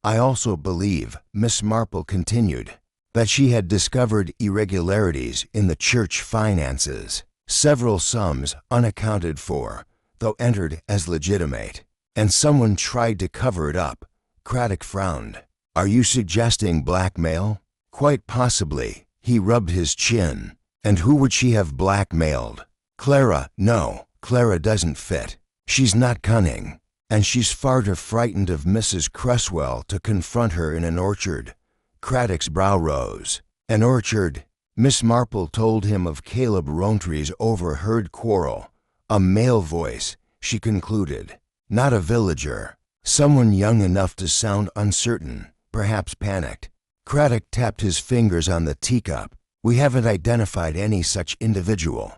I also believe," Miss Marple continued, "that she had discovered irregularities in the church finances, several sums unaccounted for, though entered as legitimate, and someone tried to cover it up." Craddock frowned. "Are you suggesting blackmail?" "Quite possibly." He rubbed his chin. "And who would she have blackmailed?" "Clara." "No, Clara doesn't fit. She's not cunning, and she's far too frightened of Mrs. Cresswell to confront her in an orchard." Craddock's brow rose. "An orchard?" Miss Marple told him of Caleb Rountree's overheard quarrel. "A male voice," she concluded. "Not a villager. Someone young enough to sound uncertain, perhaps panicked." Craddock tapped his fingers on the teacup. "We haven't identified any such individual.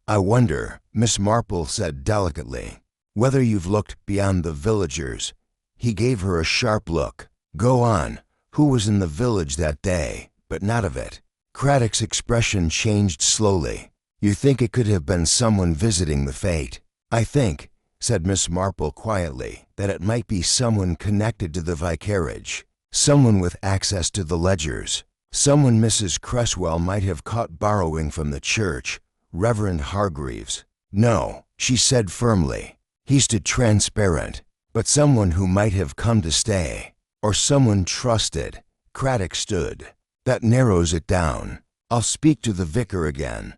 I wonder," Miss Marple said delicately, "whether you've looked beyond the villagers." He gave her a sharp look. "Go on. Who was in the village that day, but not of it?" Craddock's expression changed slowly. "You think it could have been someone visiting the fete?" "I think," said Miss Marple quietly, "that it might be someone connected to the vicarage, someone with access to the ledgers, someone Mrs. Cresswell might have caught borrowing from the church. Reverend Hargreaves." "No," she said firmly. "He's too transparent. But someone who might have come to stay, or someone trusted." Craddock stood. "That narrows it down. I'll speak to the vicar again."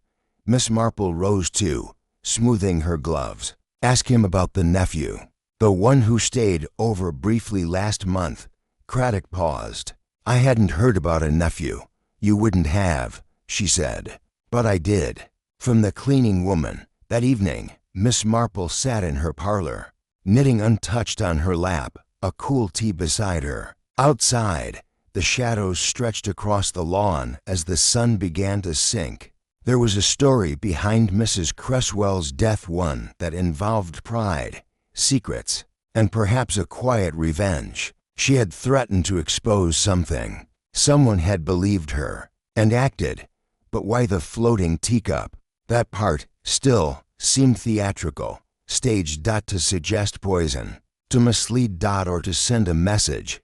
Miss Marple rose too, smoothing her gloves. "Ask him about the nephew, the one who stayed over briefly last month." Craddock paused. "I hadn't heard about a nephew." "You wouldn't have," she said. "But I did. From the cleaning woman." That evening, Miss Marple sat in her parlor, knitting untouched on her lap, a cool tea beside her. Outside, the shadows stretched across the lawn as the sun began to sink. There was a story behind Mrs. Cresswell's death, one that involved pride, secrets, and perhaps a quiet revenge. She had threatened to expose something. Someone had believed her, and acted. But why the floating teacup? That part, still, seemed theatrical, staged to suggest poison, to mislead or to send a message.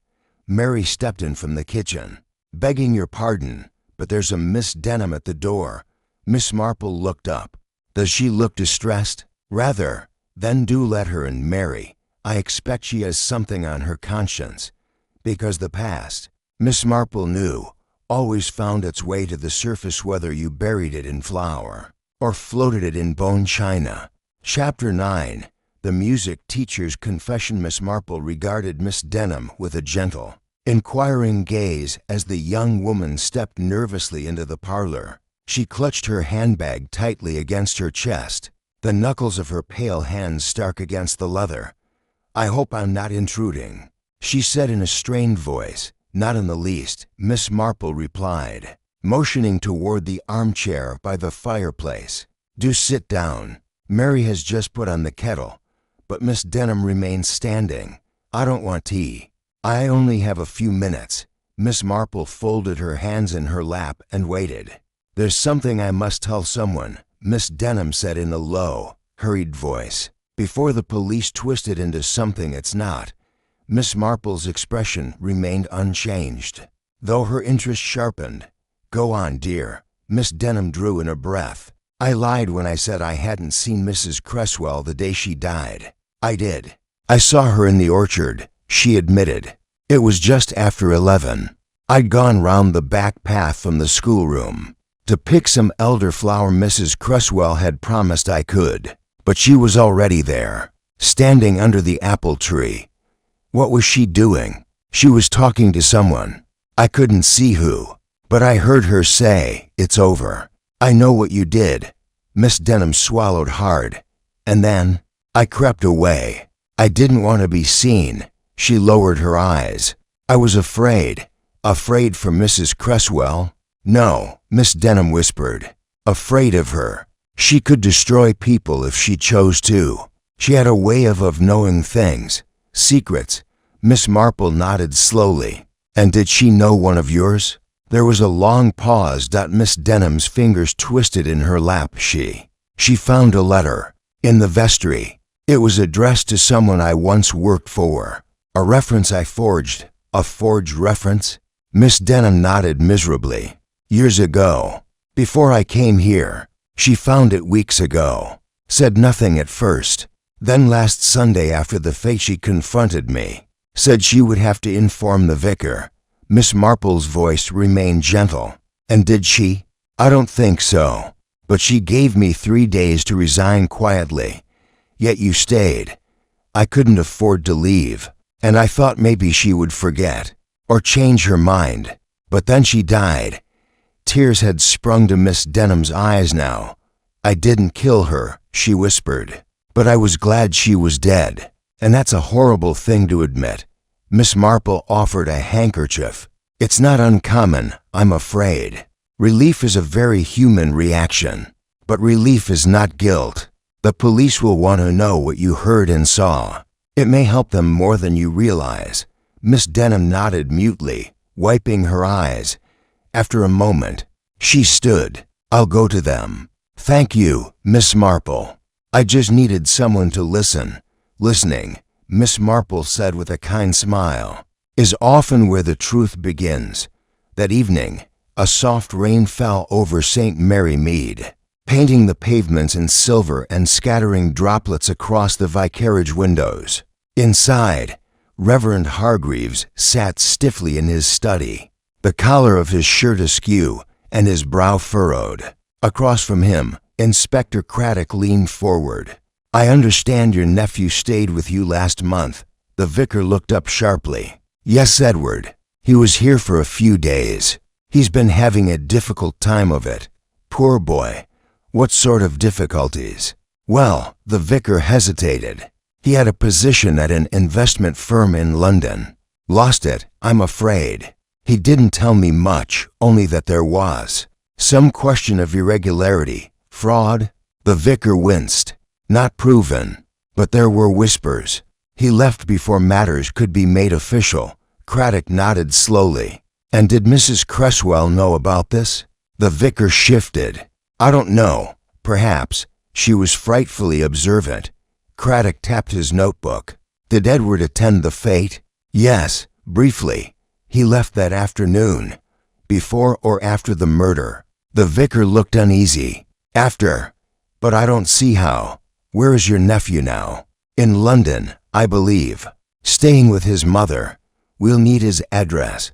Mary stepped in from the kitchen. "Begging your pardon, but there's a Miss Denham at the door." Miss Marple looked up. "Does she look distressed?" "Rather." "Then do let her in, Mary. I expect she has something on her conscience." Because the past, Miss Marple knew, always found its way to the surface whether you buried it in flour or floated it in bone china. Chapter 9. The Music Teacher's Confession. Miss Marple regarded Miss Denham with a gentle, inquiring gaze as the young woman stepped nervously into the parlor. She clutched her handbag tightly against her chest, the knuckles of her pale hands stark against the leather. "I hope I'm not intruding," she said in a strained voice. "Not in the least," Miss Marple replied, motioning toward the armchair by the fireplace. "Do sit down. Mary has just put on the kettle." But Miss Denham remained standing. "I don't want tea. I only have a few minutes." Miss Marple folded her hands in her lap and waited. "There's something I must tell someone," Miss Denham said in a low, hurried voice, "before the police twist it into something it's not." Miss Marple's expression remained unchanged, though her interest sharpened. "Go on, dear." Miss Denham drew in a breath. "I lied when I said I hadn't seen Mrs. Cresswell the day she died. I did. I saw her in the orchard," she admitted. "It was just after 11. I'd gone round the back path from the schoolroom. to pick some elderflower Mrs. Cresswell had promised I could, but she was already there, standing under the apple tree. What was she doing? She was talking to someone. I couldn't see who, but I heard her say, "It's over. I know what you did." Miss Denham swallowed hard, and then I crept away. I didn't want to be seen. She lowered her eyes. I was afraid. Afraid for Mrs. Cresswell? No, Miss Denham whispered. Afraid of her. She could destroy people if she chose to. She had a way of knowing things. Secrets. Miss Marple nodded slowly. And did she know one of yours? There was a long pause. Miss Denham's fingers twisted in her lap. She found a letter. In the vestry. It was addressed to someone I once worked for. A reference I forged. A forged reference? Miss Denham nodded miserably. Years ago. Before I came here. She found it weeks ago. Said nothing at first. Then last Sunday after the fete she confronted me. Said she would have to inform the vicar. Miss Marple's voice remained gentle. And did she? I don't think so. But she gave me 3 days to resign quietly. Yet you stayed. I couldn't afford to leave. And I thought maybe she would forget. Or change her mind. But then she died. Tears had sprung to Miss Denham's eyes now. I didn't kill her, she whispered. But I was glad she was dead. And that's a horrible thing to admit. Miss Marple offered a handkerchief. It's not uncommon, I'm afraid. Relief is a very human reaction. But relief is not guilt. The police will want to know what you heard and saw. It may help them more than you realize. Miss Denham nodded mutely, wiping her eyes. After a moment, she stood. I'll go to them. Thank you, Miss Marple. I just needed someone to listen. Listening, Miss Marple said with a kind smile, is often where the truth begins. That evening, a soft rain fell over St. Mary Mead, painting the pavements in silver and scattering droplets across the vicarage windows. Inside, Reverend Hargreaves sat stiffly in his study, the collar of his shirt askew and his brow furrowed. Across from him, Inspector Craddock leaned forward. I understand your nephew stayed with you last month. The vicar looked up sharply. Yes, Edward. He was here for a few days. He's been having a difficult time of it. Poor boy. What sort of difficulties? Well, the vicar hesitated. He had a position at an investment firm in London. Lost it, I'm afraid. He didn't tell me much, only that there was some question of irregularity, fraud. The vicar winced. Not proven, but there were whispers. He left before matters could be made official. Craddock nodded slowly. And did Mrs. Cresswell know about this? The vicar shifted. I don't know. Perhaps. She was frightfully observant. Craddock tapped his notebook. Did Edward attend the fete? Yes, briefly. He left that afternoon. Before or after the murder? The vicar looked uneasy. After. But I don't see how. Where is your nephew now? In London, I believe. Staying with his mother. We'll need his address.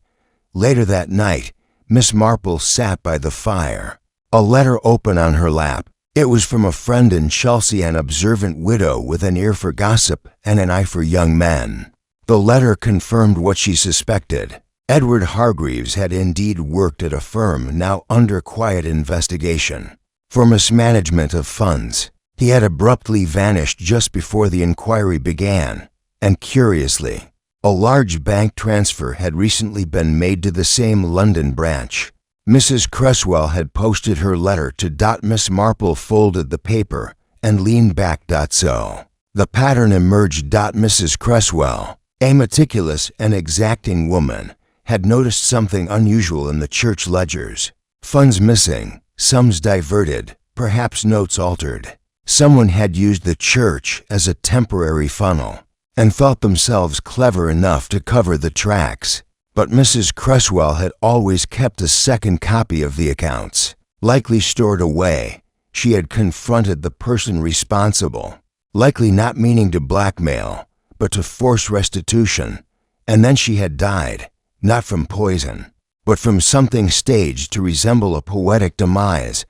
Later that night, Miss Marple sat by the fire. A letter open on her lap. It was from a friend in Chelsea, an observant widow with an ear for gossip and an eye for young men. The letter confirmed what she suspected. Edward Hargreaves had indeed worked at a firm now under quiet investigation for mismanagement of funds. He had abruptly vanished just before the inquiry began, and curiously, a large bank transfer had recently been made to the same London branch. Mrs. Cresswell had posted her letter to Miss Marple folded the paper and leaned back. So the pattern emerged. Mrs. Cresswell, a meticulous and exacting woman, had noticed something unusual in the church ledgers. Funds missing, sums diverted, perhaps notes altered. Someone had used the church as a temporary funnel and thought themselves clever enough to cover the tracks. But Mrs. Cresswell had always kept a second copy of the accounts, likely stored away. She had confronted the person responsible, likely not meaning to blackmail, but to force restitution. And then she had died, not from poison, but from something staged to resemble a poetic demise,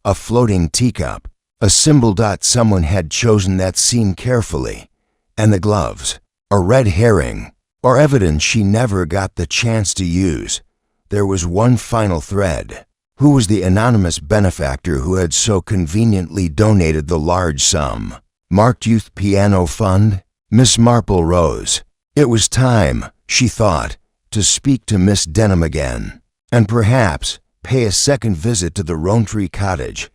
a floating teacup, a symbol. Someone had chosen that scene carefully. And the gloves, a red herring, or evidence she never got the chance to use. There was one final thread. Who was the anonymous benefactor who had so conveniently donated the large sum? Marked Youth Piano Fund? Miss Marple rose. It was time, she thought, to speak to Miss Denham again, and perhaps pay a second visit to the Rowntree cottage,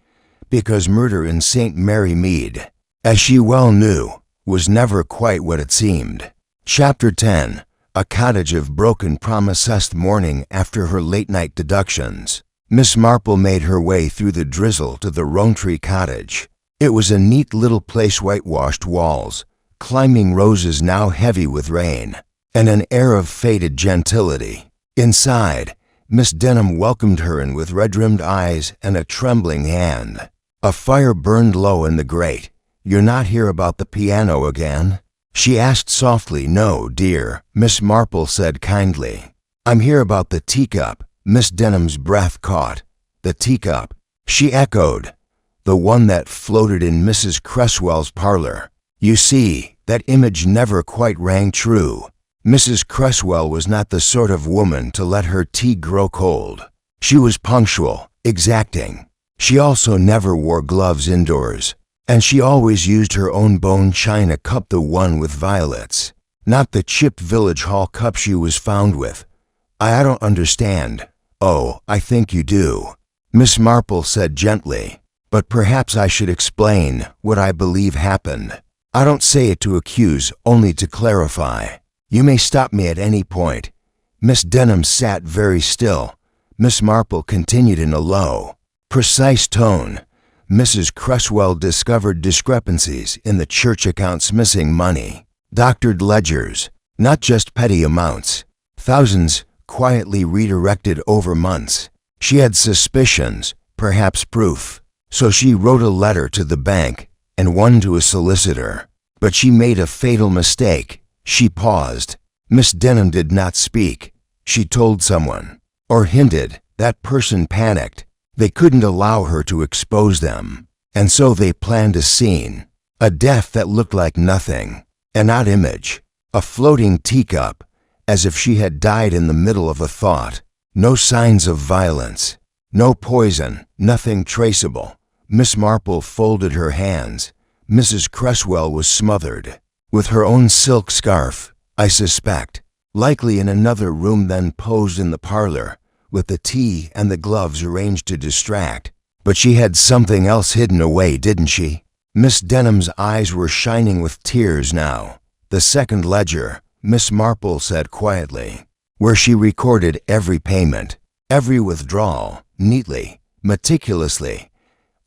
because murder in St. Mary Mead, as she well knew, was never quite what it seemed. Chapter 10. A cottage of broken promises. Morning after her late-night deductions, Miss Marple made her way through the drizzle to the Rowntree cottage. It was a neat little place, whitewashed walls, climbing roses now heavy with rain, and an air of faded gentility. Inside, Miss Denham welcomed her in with red-rimmed eyes and a trembling hand. A fire burned low in the grate. "You're not here about the piano again?" she asked softly. "No, dear," Miss Marple said kindly. "I'm here about the teacup." Miss Denham's breath caught. "The teacup," she echoed. "The one that floated in Mrs. Cresswell's parlor." You see, that image never quite rang true. Mrs. Cresswell was not the sort of woman to let her tea grow cold. She was punctual, exacting. She also never wore gloves indoors, and she always used her own bone china cup, the one with violets, not the chipped Village Hall cup she was found with. I don't understand." "Oh, I think you do," Miss Marple said gently. "But perhaps I should explain what I believe happened. I don't say it to accuse, only to clarify. You may stop me at any point." Miss Denham sat very still. Miss Marple continued in a low, precise tone. "Mrs. Cresswell discovered discrepancies in the church accounts, missing money, doctored ledgers, not just petty amounts, thousands quietly redirected over months. She had suspicions, perhaps proof. So she wrote a letter to the bank and one to a solicitor. But she made a fatal mistake." She paused. Miss Denham did not speak. She told someone, or hinted. That person panicked. They couldn't allow her to expose them, and so they planned a scene, a death that looked like nothing, an odd image, a floating teacup, as if she had died in the middle of a thought. No signs of violence, no poison, nothing traceable. Miss Marple folded her hands. Mrs. Cresswell was smothered, with her own silk scarf, I suspect, likely in another room, then posed in the parlor, with the tea and the gloves arranged to distract. But she had something else hidden away, didn't she? Miss Denham's eyes were shining with tears now. "The second ledger," Miss Marple said quietly, "where she recorded every payment, every withdrawal, neatly, meticulously.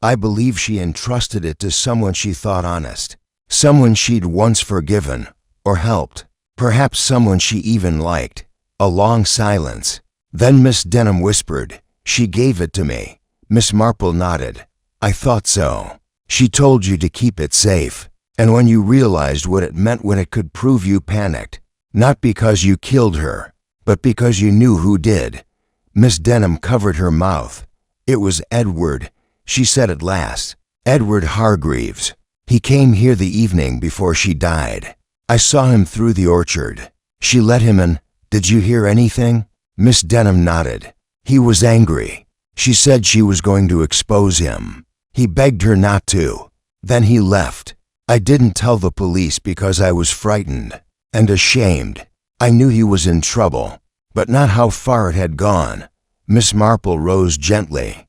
I believe she entrusted it to someone she thought honest, someone she'd once forgiven or helped, perhaps someone she even liked." A long silence. Then Miss Denham whispered, "She gave it to me." Miss Marple nodded. "I thought so. She told you to keep it safe. And when you realized what it meant, when it could prove, you panicked. Not because you killed her, but because you knew who did." Miss Denham covered her mouth. "It was Edward," she said at last. "Edward Hargreaves. He came here the evening before she died. I saw him through the orchard. She let him in. Did you hear anything?" Miss Denham nodded. "He was angry. She said she was going to expose him. He begged her not to. Then he left. I didn't tell the police because I was frightened and ashamed. I knew he was in trouble, but not how far it had gone." Miss Marple rose gently.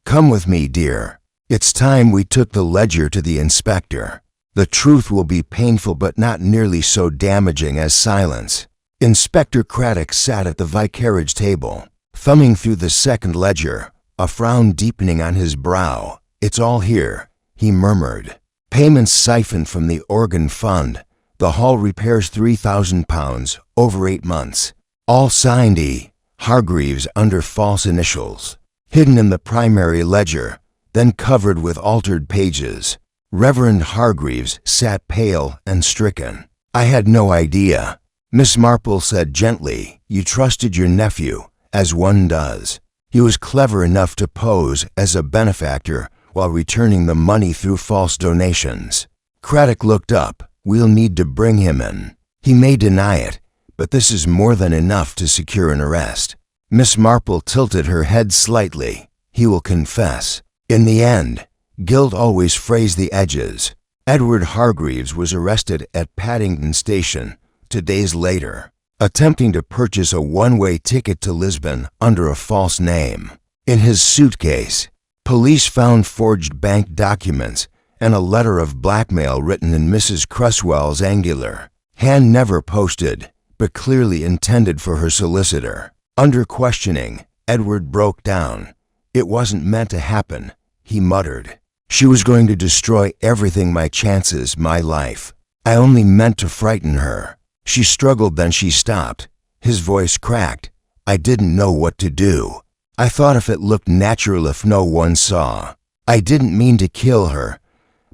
"Come with me, dear. It's time we took the ledger to the inspector. The truth will be painful, but not nearly so damaging as silence." Inspector Craddock sat at the vicarage table, thumbing through the second ledger, a frown deepening on his brow. "It's all here," he murmured. "Payments siphoned from the organ fund, the hall repairs £3,000 over 8 months. All signed E. Hargreaves under false initials, hidden in the primary ledger, then covered with altered pages." Reverend Hargreaves sat pale and stricken. "I had no idea," Miss Marple said gently. "You trusted your nephew, as one does. He was clever enough to pose as a benefactor while returning the money through false donations. Craddock looked up. We'll need to bring him in. He may deny it, but this is more than enough to secure an arrest. Miss Marple tilted her head slightly. He will confess. In the end, guilt always frays the edges. Edward Hargreaves was arrested at Paddington Station 2 days later, attempting to purchase a one-way ticket to Lisbon under a false name. In his suitcase, police found forged bank documents and a letter of blackmail written in Mrs. Cresswell's angular hand, never posted, but clearly intended for her solicitor. Under questioning, Edward broke down. It wasn't meant to happen, he muttered. She was going to destroy everything, my chances, my life. I only meant to frighten her. She struggled, then she stopped. His voice cracked. I didn't know what to do. I thought if it looked natural if no one saw. I didn't mean to kill her.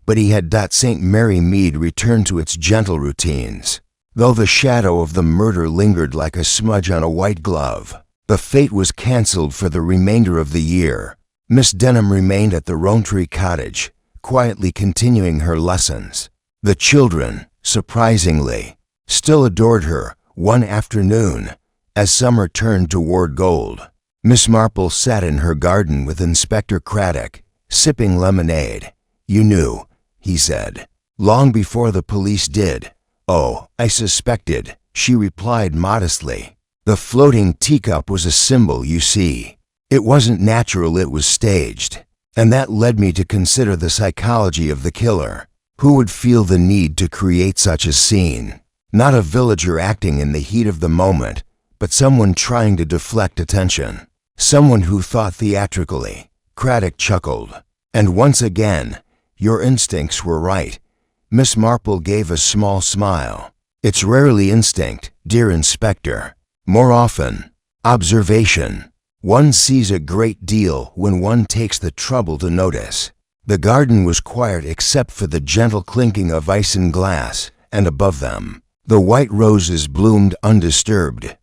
But he had. St. Mary Mead returned to its gentle routines. Though the shadow of the murder lingered like a smudge on a white glove, the fete was cancelled for the remainder of the year. Miss Denham remained at the Rowntree cottage, quietly continuing her lessons. The children, surprisingly, still adored her. One afternoon, as summer turned toward gold, Miss Marple sat in her garden with Inspector Craddock, sipping lemonade. You knew, he said, long before the police did. Oh, I suspected, she replied modestly. The floating teacup was a symbol, you see. It wasn't natural, it was staged. And that led me to consider the psychology of the killer. Who would feel the need to create such a scene? Not a villager acting in the heat of the moment, but someone trying to deflect attention. Someone who thought theatrically. Craddock chuckled. And once again, your instincts were right. Miss Marple gave a small smile. It's rarely instinct, dear Inspector. More often, observation. One sees a great deal when one takes the trouble to notice. The garden was quiet except for the gentle clinking of ice and glass, and above them, the white roses bloomed undisturbed.